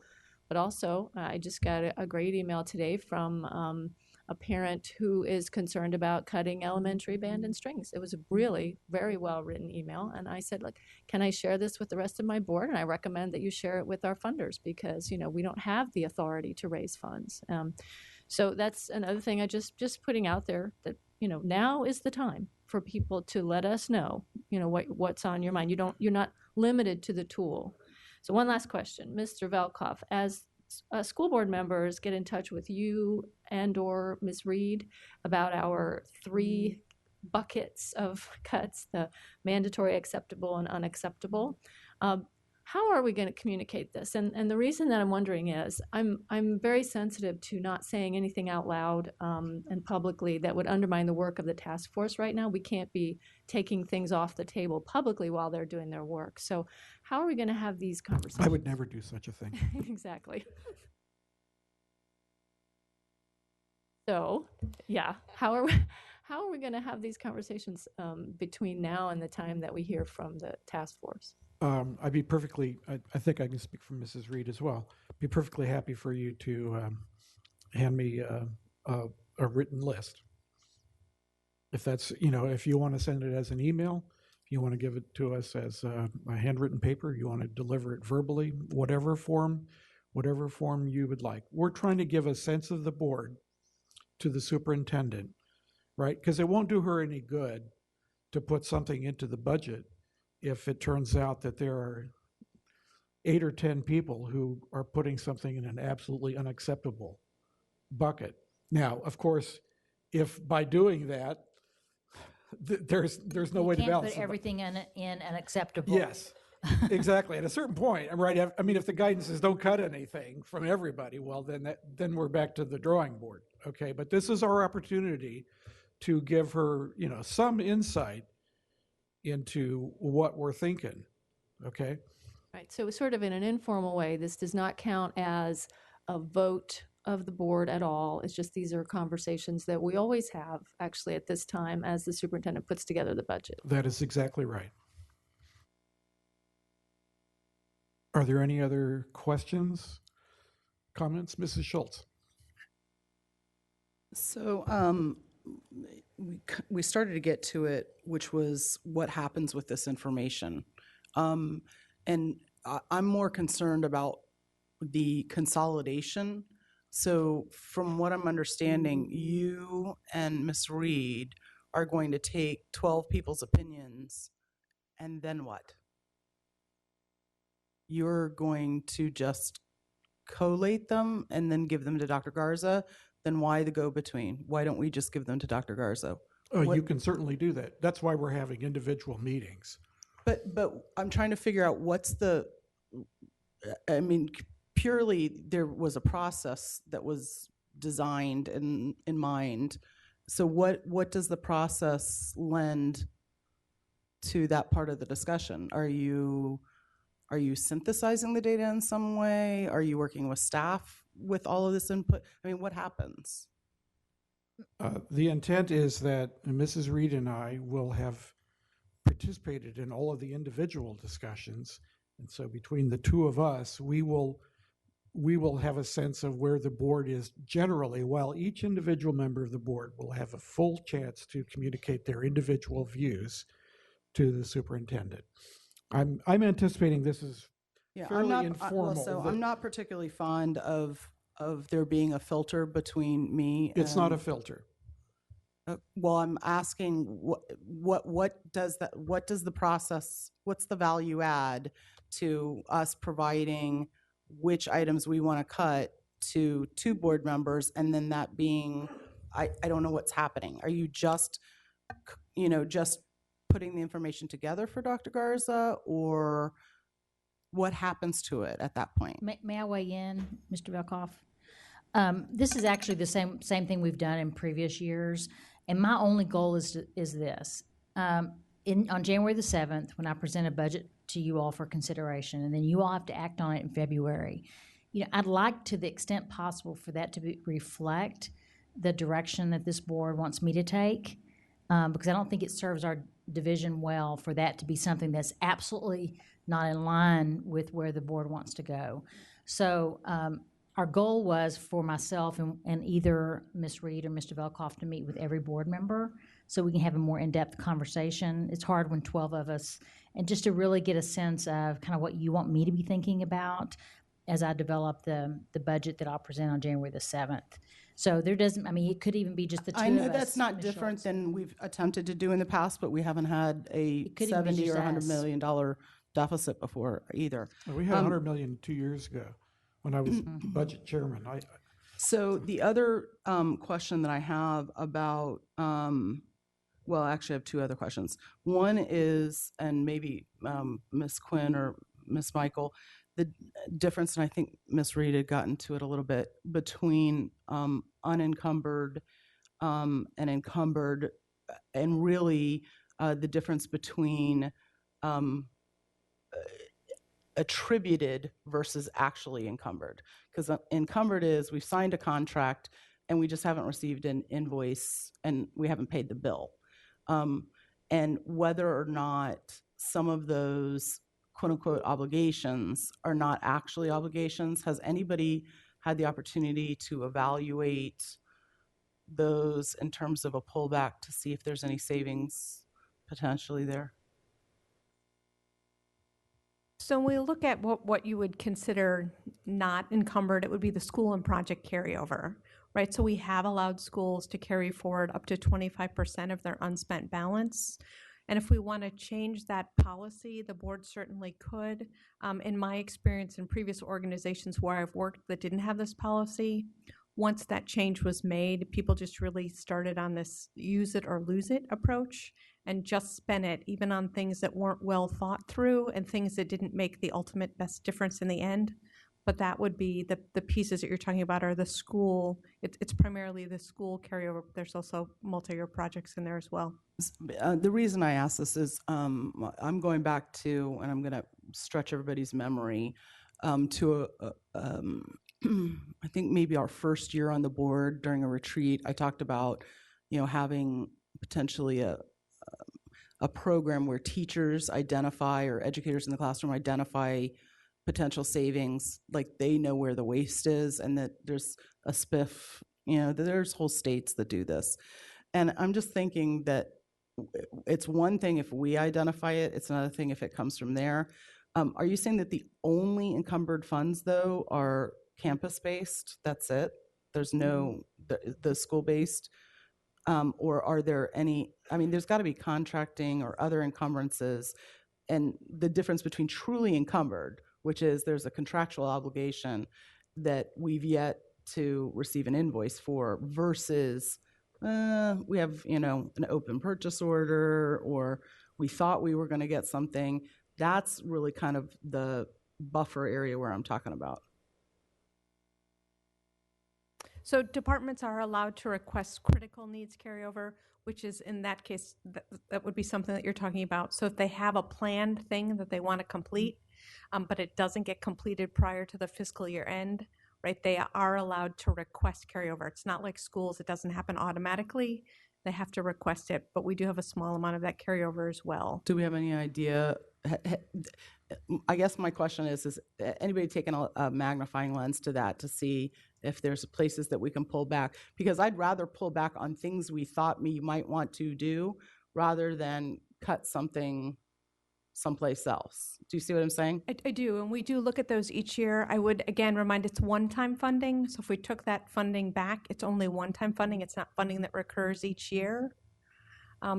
but also I just got a great email today from a parent who is concerned about cutting elementary band and strings. It was a really very well-written email. And I said, look, can I share this with the rest of my board? And I recommend that you share it with our funders because, we don't have the authority to raise funds. So that's another thing I just putting out there that, now is the time for people to let us know, what's on your mind. You're not limited to the tool. So one last question, Mr. Velkoff, as school board members get in touch with you and or Ms. Reed about our 3 buckets of cuts, the mandatory, acceptable, and unacceptable, how are we going to communicate this? And the reason that I'm wondering is I'm very sensitive to not saying anything out loud and publicly that would undermine the work of the task force right now. We can't be taking things off the table publicly while they're doing their work. So how are we going to have these conversations? I would never do such a thing. Exactly. So, yeah, how are we going to have these conversations between now and the time that we hear from the task force? I'd be I think I can speak for Mrs. Reed as well. Be perfectly happy for you to hand me a written list. If that's, if you want to send it as an email, if you want to give it to us as a handwritten paper, you want to deliver it verbally, whatever form you would like. We're trying to give a sense of the board to the superintendent, right? Because it won't do her any good to put something into the budget if it turns out that there are 8 or 10 people who are putting something in an absolutely unacceptable bucket. Now, of course, if by doing that, there's no way to balance it. You can't put everything in unacceptable. Yes, exactly. At a certain point, right? I mean, if the guidance is don't cut anything from everybody, well, then we're back to the drawing board. Okay, but this is our opportunity to give her, some insight into what we're thinking. Okay. Right. So sort of in an informal way, this does not count as a vote of the board at all. It's just these are conversations that we always have actually at this time as the superintendent puts together the budget. That is exactly right. Are there any other questions, comments? Mrs. Schultz. So we started to get to it, which was what happens with this information. And I'm more concerned about the consolidation. So from what I'm understanding, you and Ms. Reed are going to take 12 people's opinions, and then what? You're going to just collate them and then give them to Dr. Garza? Then why the go-between? Why don't we just give them to Dr. Garza? Oh, you What- can certainly do that. That's why we're having individual meetings. But I'm trying to figure out I mean, purely there was a process that was designed in mind. So what does the process lend to that part of the discussion? Are you synthesizing the data in some way? Are you working with staff with all of this input? I mean, what happens? The intent is that Mrs. Reed and I will have participated in all of the individual discussions. And so between the two of us, we will have a sense of where the board is generally, while each individual member of the board will have a full chance to communicate their individual views to the superintendent. I'm anticipating this is fairly informal. I'm not particularly fond of there being a filter between me and... It's not a filter. Well, I'm asking what does the process, what's the value add to us providing which items we want to cut to two board members, and then that being, I don't know what's happening. Are you just putting the information together for Dr. Garza, or what happens to it at that point? May I weigh in, Mr. Velkoff? This is actually the same thing we've done in previous years, and my only goal is this. On January the 7th, when I present a budget to you all for consideration, and then you all have to act on it in February, I'd like, to the extent possible, for that to reflect the direction that this board wants me to take, because I don't think it serves our division well for that to be something that's absolutely not in line with where the board wants to go. So our goal was for myself and either Ms. Reed or Mr. Velkoff to meet with every board member so we can have a more in-depth conversation. It's hard when 12 of us, and just to really get a sense of kind of what you want me to be thinking about as I develop the budget that I'll present on January the 7th. So there doesn't, it could even be just the two of us. I know that's not Ms. different Schultz. than we've attempted to do in the past, but we haven't had a could even be $70 or just $100 us. million deficit before either. We had $100 million 2 years ago when I was budget chairman. So the other question that I have about, well, actually I have two other questions. One is, and maybe Ms. Quinn or Ms. Michael, the difference, and I think Ms. Reed had gotten to it a little bit, between unencumbered and encumbered, and really the difference between attributed versus actually encumbered. Because encumbered is we've signed a contract and we just haven't received an invoice and we haven't paid the bill. And whether or not some of those quote unquote obligations are not actually obligations, has anybody had the opportunity to evaluate those in terms of a pullback to see if there's any savings potentially there? So when we look at what you would consider not encumbered, it would be the school and project carryover, right? So we have allowed schools to carry forward up to 25% of their unspent balance. And if we want to change that policy, the board certainly could. In my experience in previous organizations where I've worked that didn't have this policy, once that change was made, people just really started on this use it or lose it approach and just spent it, even on things that weren't well thought through and things that didn't make the ultimate best difference in the end. But that would be the pieces that you're talking about are the school. It's primarily the school carryover. But there's also multi-year projects in there as well. The reason I ask this is I'm going back to, and I'm going to stretch everybody's memory, to I think maybe our first year on the board during a retreat. I talked about having potentially a program where teachers identify, or educators in the classroom identify potential savings, like they know where the waste is, and that there's a spiff, there's whole states that do this. And I'm just thinking that it's one thing if we identify it, it's another thing if it comes from there. Are you saying that the only encumbered funds, though, are campus-based? That's it? There's no, the school-based? Or are there any, I mean, there's got to be contracting or other encumbrances. And the difference between truly encumbered, which is there's a contractual obligation that we've yet to receive an invoice for, versus we have, an open purchase order, or we thought we were going to get something. That's really kind of the buffer area where I'm talking about. So departments are allowed to request critical needs carryover, which is in that case, that would be something that you're talking about. So if they have a planned thing that they want to complete, but it doesn't get completed prior to the fiscal year end, right, they are allowed to request carryover. It's not like schools, it doesn't happen automatically. They have to request it, but we do have a small amount of that carryover as well. Do we have any idea? I guess my question is anybody taking a magnifying lens to that to see if there's places that we can pull back? Because I'd rather pull back on things we thought we might want to do rather than cut something someplace else. Do you see what I'm saying? I do, and we do look at those each year. I would, again, remind it's one-time funding. So if we took that funding back, it's only one-time funding. It's not funding that recurs each year.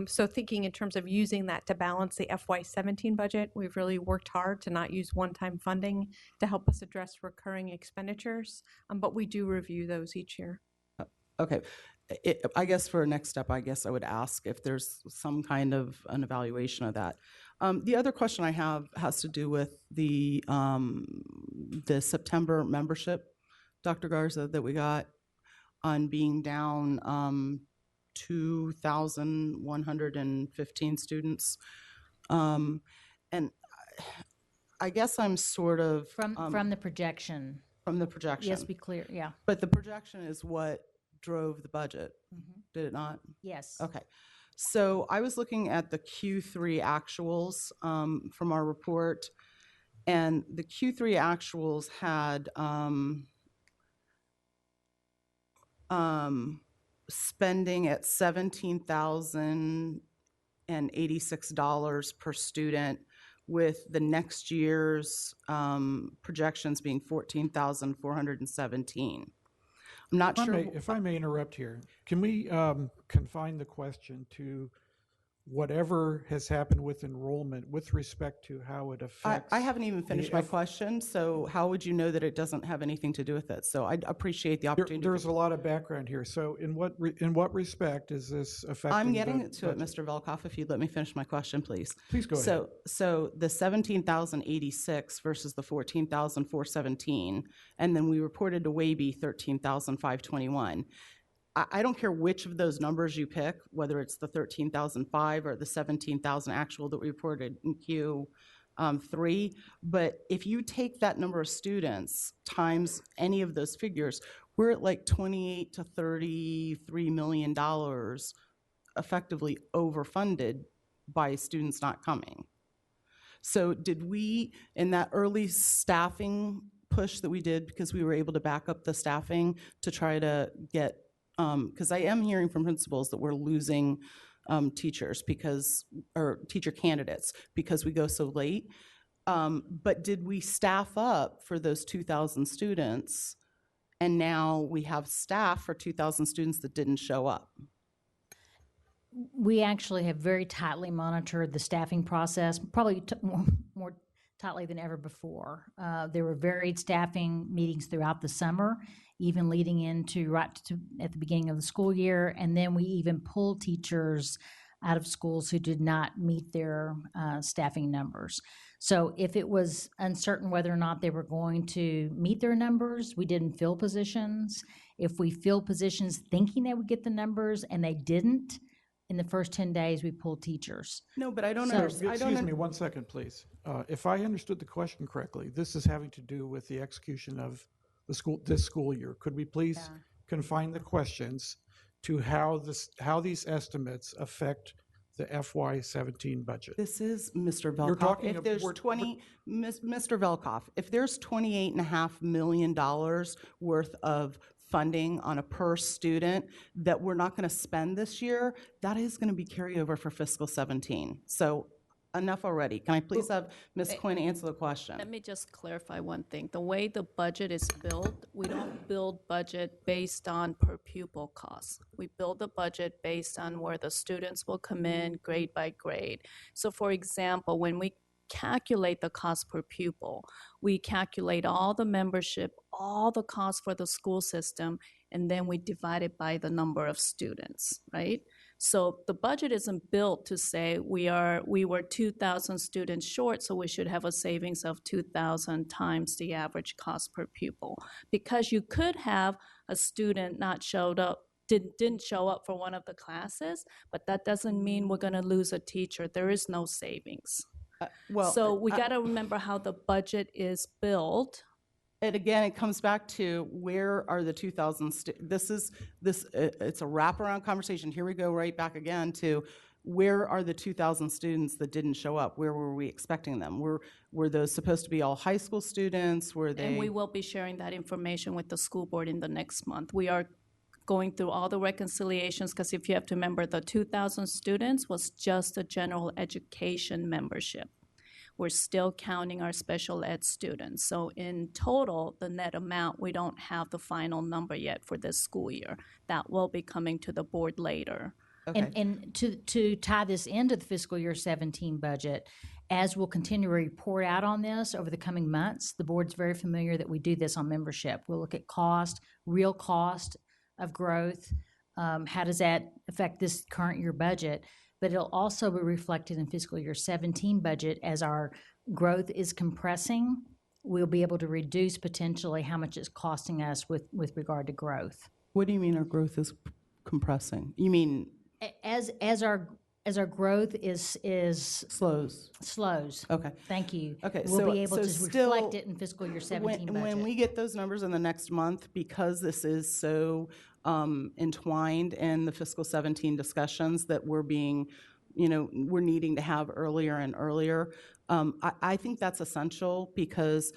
So thinking in terms of using that to balance the FY17 budget, we've really worked hard to not use one-time funding to help us address recurring expenditures, but we do review those each year. Okay. I guess for a next step, I guess I would ask if there's some kind of an evaluation of that. The other question I have has to do with the September membership, Dr. Garza, that we got on being down 2,115 students. And I guess I'm sort of... From the projection. From the projection. Yes, be clear, yeah. But the projection is what drove the budget, did it not? Yes. Okay. So I was looking at the Q3 actuals from our report, and the Q3 actuals had spending at $17,086 per student, with the next year's projections being $14,417. I'm not sure. If I may interrupt here, can we confine the question to whatever has happened with enrollment with respect to how it affects? I haven't even finished my question, so how would you know that it doesn't have anything to do with it? So I appreciate the opportunity. There's a lot of background here. So in what respect is this affecting? I'm getting to it, Mr. Velkoff, if you'd let me finish my question, please. Please go ahead. So the 17,086 versus the 14,417, and then we reported to Waby 13,521. I don't care which of those numbers you pick, whether it's the 13,005 or the 17,000 actual that we reported in Q3, but if you take that number of students times any of those figures, we're at like $28 to $33 million effectively overfunded by students not coming. So did we, in that early staffing push that we did, because we were able to back up the staffing to try to get, because I am hearing from principals that we're losing teachers or teacher candidates because we go so late. But did we staff up for those 2,000 students, and now we have staff for 2,000 students that didn't show up? We actually have very tightly monitored the staffing process, probably more tightly than ever before. There were varied staffing meetings throughout the summer, even leading into at the beginning of the school year, and then we even pulled teachers out of schools who did not meet their staffing numbers. So if it was uncertain whether or not they were going to meet their numbers, we didn't fill positions. If we filled positions thinking they would get the numbers and they didn't, in the first 10 days, we pulled teachers. No, but I don't So- understand. Excuse me 1 second, please. If I understood the question correctly, this is having to do with the execution of this school year. Could we please confine the questions to how these estimates affect the FY17 budget? This is Mr. Velkoff. You're talking if of- there's we're- 20, Mr. Velkoff, if there's $28.5 million worth of funding on a per student that we're not going to spend this year, that is going to be carryover for fiscal 17. So enough already. Can I please have Ms. Quinn answer the question? Let me just clarify one thing. The way the budget is built, we don't build budget based on per pupil costs. We build the budget based on where the students will come in grade by grade. So for example, when we calculate the cost per pupil, we calculate all the membership, all the costs for the school system, and then we divide it by the number of students, right? So the budget isn't built to say we were 2,000 students short, so we should have a savings of 2,000 times the average cost per pupil. Because you could have a student not showed up, didn't show up for one of the classes, but that doesn't mean we're going to lose a teacher. There is no savings. So we got to remember how the budget is built. And again, it comes back to where are the 2,000, it's a wraparound conversation. Here we go right back again to where are the 2,000 students that didn't show up? Where were we expecting them? Were those supposed to be all high school students? Were they? And we will be sharing that information with the school board in the next month. We are going through all the reconciliations, because if you have to remember, the 2,000 students was just a general education membership. We're still counting our special ed students. So in total, the net amount, we don't have the final number yet for this school year. That will be coming to the board later. Okay. And to tie this into the fiscal year 17 budget, as we'll continue to report out on this over the coming months, the board's very familiar that we do this on membership. We'll look at cost, real cost of growth. How does that affect this current year budget? But it'll also be reflected in fiscal year 17 budget. As our growth is compressing, we'll be able to reduce potentially how much it's costing us with regard to growth. What do you mean our growth is compressing? You mean? As our growth is slows. Okay. Thank you. Okay, We'll be able to still, reflect it in fiscal year 17 budget. When we get those numbers in the next month, because this is so entwined in the fiscal 17 discussions that we're needing to have earlier and earlier, I think that's essential, because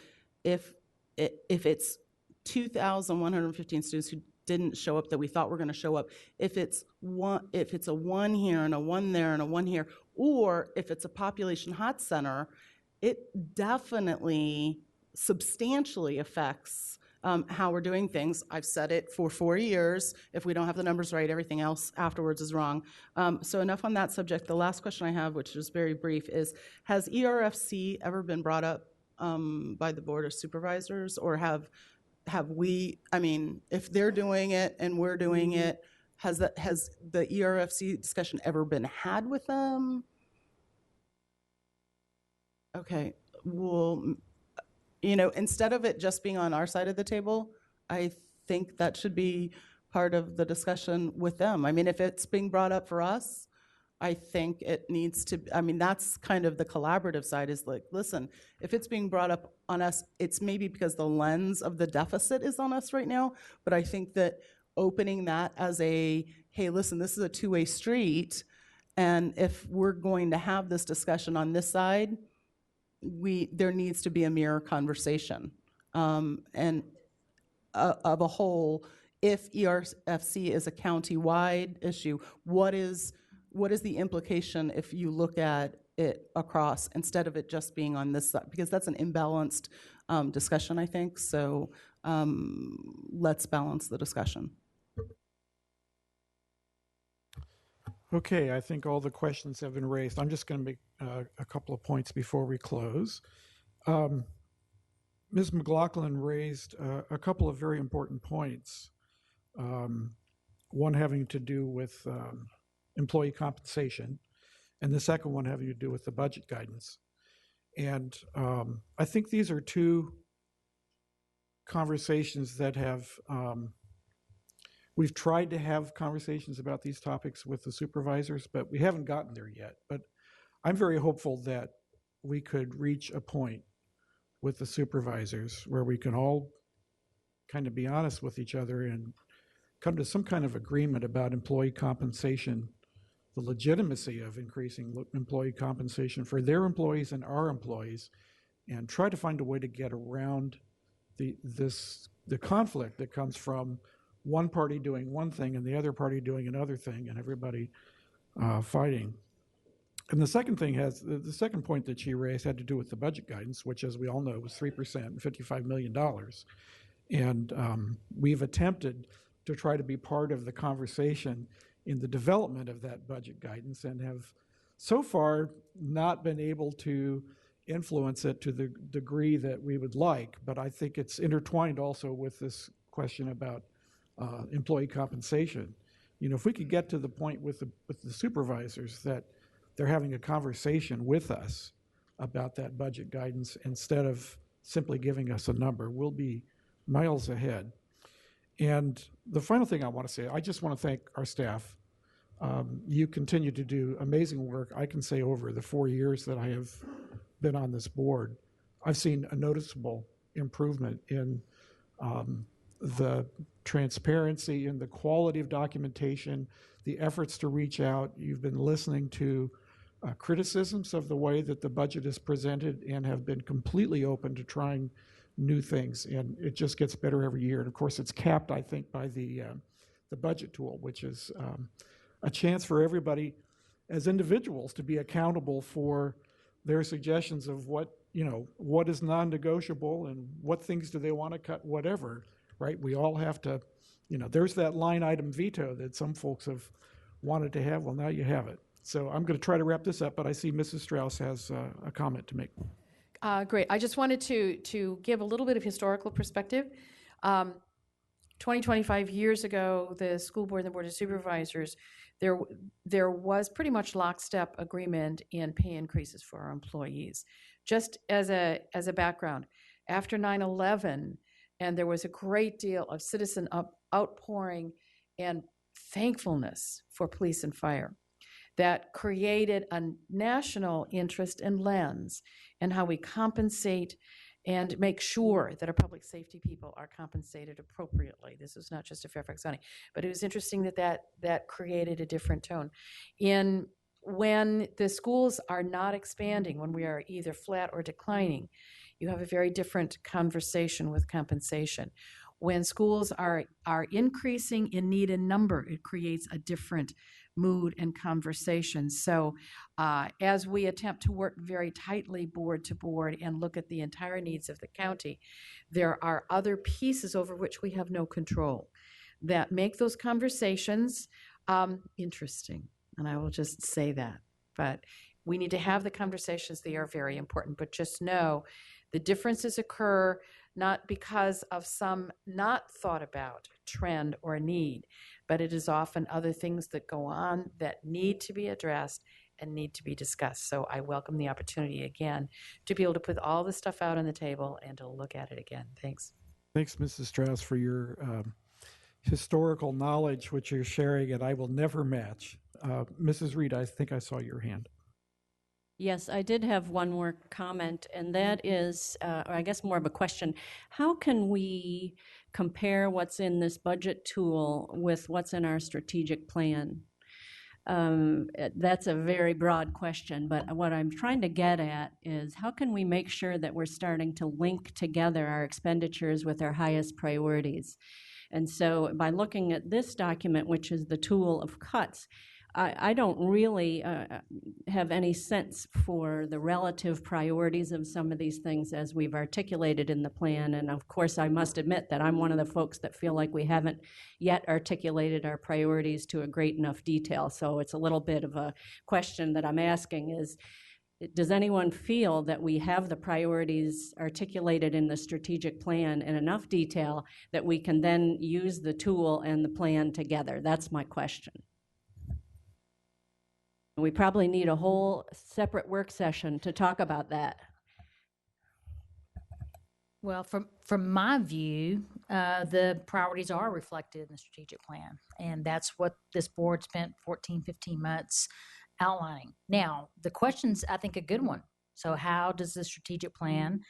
if it's 2,115 students who didn't show up that we thought were going to show up, if it's a 1 here and a 1 there and a 1 here, or if it's a population hot center, it definitely substantially affects how we're doing things. I've said it for 4 years. If we don't have the numbers right, everything else afterwards is wrong. So enough on that subject. The last question I have, which is very brief, is has ERFC ever been brought up by the Board of Supervisors, or have we, if they're doing it and we're doing it, has the ERFC discussion ever been had with them? Okay, well, instead of it just being on our side of the table, I think that should be part of the discussion with them. If it's being brought up for us, I think it needs to, that's kind of the collaborative side, is like, listen, if it's being brought up on us, it's maybe because the lens of the deficit is on us right now, but I think that opening that as hey, listen, this is a two-way street, and if we're going to have this discussion on this side, there needs to be a mirror conversation, and of a whole, if ERFC is a county-wide issue, what is the implication if you look at it across, instead of it just being on this side? Because that's an imbalanced discussion, I think. So let's balance the discussion. Okay, I think all the questions have been raised. I'm just going to make a couple of points before we close. Ms. McLaughlin raised a couple of very important points. One having to do with employee compensation, and the second one having to do with the budget guidance. And I think these are two conversations that have, we've tried to have conversations about these topics with the supervisors, but we haven't gotten there yet. But I'm very hopeful that we could reach a point with the supervisors where we can all kind of be honest with each other and come to some kind of agreement about employee compensation, the legitimacy of increasing employee compensation for their employees and our employees, and try to find a way to get around the conflict that comes from one party doing one thing and the other party doing another thing, and everybody fighting. And the second thing the second point that she raised had to do with the budget guidance, which, as we all know, was 3% and $55 million. And we've attempted to try to be part of the conversation in the development of that budget guidance and have so far not been able to influence it to the degree that we would like. But I think it's intertwined also with this question about employee compensation. You know, if we could get to the point with the supervisors that they're having a conversation with us about that budget guidance instead of simply giving us a number, we'll be miles ahead. And the final thing I want to say, I just want to thank our staff. You continue to do amazing work. I can say over the 4 years that I have been on this board, I've seen a noticeable improvement in the transparency and the quality of documentation, the efforts to reach out. You've been listening to criticisms of the way that the budget is presented and have been completely open to trying new things, and it just gets better every year. And of course, it's capped, I think, by the budget tool, which is a chance for everybody as individuals to be accountable for their suggestions of what is non-negotiable and what things do they want to cut, whatever, right? We all have to, there's that line item veto that some folks have wanted to have. Well, now you have it. So I'm going to try to wrap this up, but I see Mrs. Strauss has a comment to make. Great. I just wanted to give a little bit of historical perspective. 25 years ago, the school board and the board of supervisors, there was pretty much lockstep agreement in pay increases for our employees. Just as a background, after 9/11, and there was a great deal of citizen outpouring and thankfulness for police and fire, that created a national interest and lens in how we compensate and make sure that our public safety people are compensated appropriately. This was not just a Fairfax County, but it was interesting that created a different tone. When the schools are not expanding, when we are either flat or declining, you have a very different conversation with compensation. When schools are increasing in need and number, it creates a different mood and conversation. So as we attempt to work very tightly board to board and look at the entire needs of the county, there are other pieces over which we have no control that make those conversations interesting. And I will just say that. But we need to have the conversations. They are very important. But just know the differences occur not because of some not thought about trend or need, but it is often other things that go on that need to be addressed and need to be discussed. So I welcome the opportunity again to be able to put all this stuff out on the table and to look at it again. Thanks. Thanks, Mrs. Strauss, for your historical knowledge, which you're sharing, and I will never match. Mrs. Reed, I think I saw your hand. Yes, I did have one more comment, and that is, or I guess more of a question. How can we compare what's in this budget tool with what's in our strategic plan? That's a very broad question, but what I'm trying to get at is how can we make sure that we're starting to link together our expenditures with our highest priorities? And so by looking at this document, which is the tool of cuts, I don't really have any sense for the relative priorities of some of these things as we've articulated in the plan. And of course, I must admit that I'm one of the folks that feel like we haven't yet articulated our priorities to a great enough detail. So it's a little bit of a question that I'm asking is, does anyone feel that we have the priorities articulated in the strategic plan in enough detail that we can then use the tool and the plan together? That's my question. We probably need a whole separate work session to talk about that. Well, from my view, the priorities are reflected in the strategic plan, and that's what this board spent 14, 15 months outlining. Now, the question's, I think, a good one. So how does the strategic plan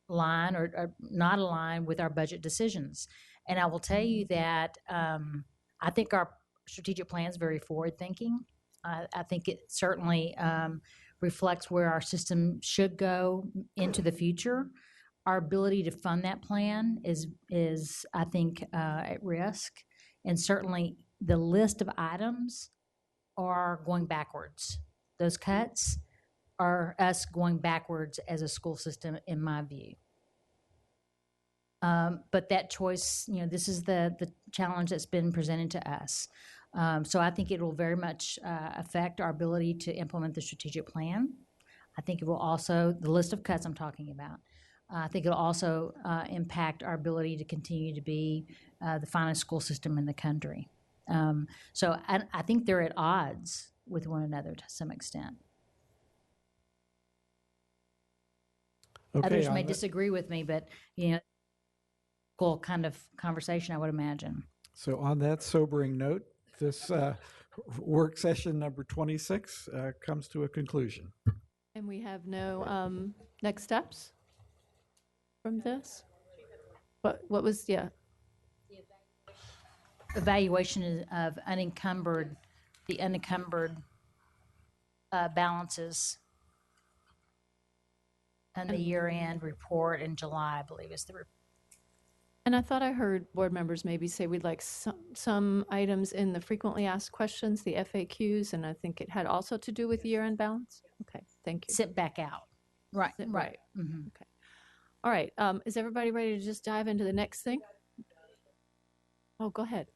align or not align with our budget decisions? And I will tell you that I think our strategic plan is very forward-thinking. I think it certainly reflects where our system should go into the future. Our ability to fund that plan is I think, at risk. And certainly the list of items are going backwards. those cuts are us going backwards as a school system, in my view. But that choice, this is the challenge that's been presented to us. So I think it will very much affect our ability to implement the strategic plan. I think it will also, the list of cuts I'm talking about, I think it'll also impact our ability to continue to be the finest school system in the country. So I think they're at odds with one another to some extent. Okay, Others on may that- disagree with me, but, kind of conversation, I would imagine. So on that sobering note, this work session number 26 comes to a conclusion. And we have no next steps from this? What was, yeah, Evaluation of the unencumbered balances and the year-end report in July, I believe is the report. and I thought I heard board members maybe say we'd like some items in the frequently asked questions, the FAQs, and I think it had also to do with year-end balance? Okay, thank you. Sit back out. Right, Right. Mhm. Okay. All right, is everybody ready to just dive into the next thing? Oh, go ahead.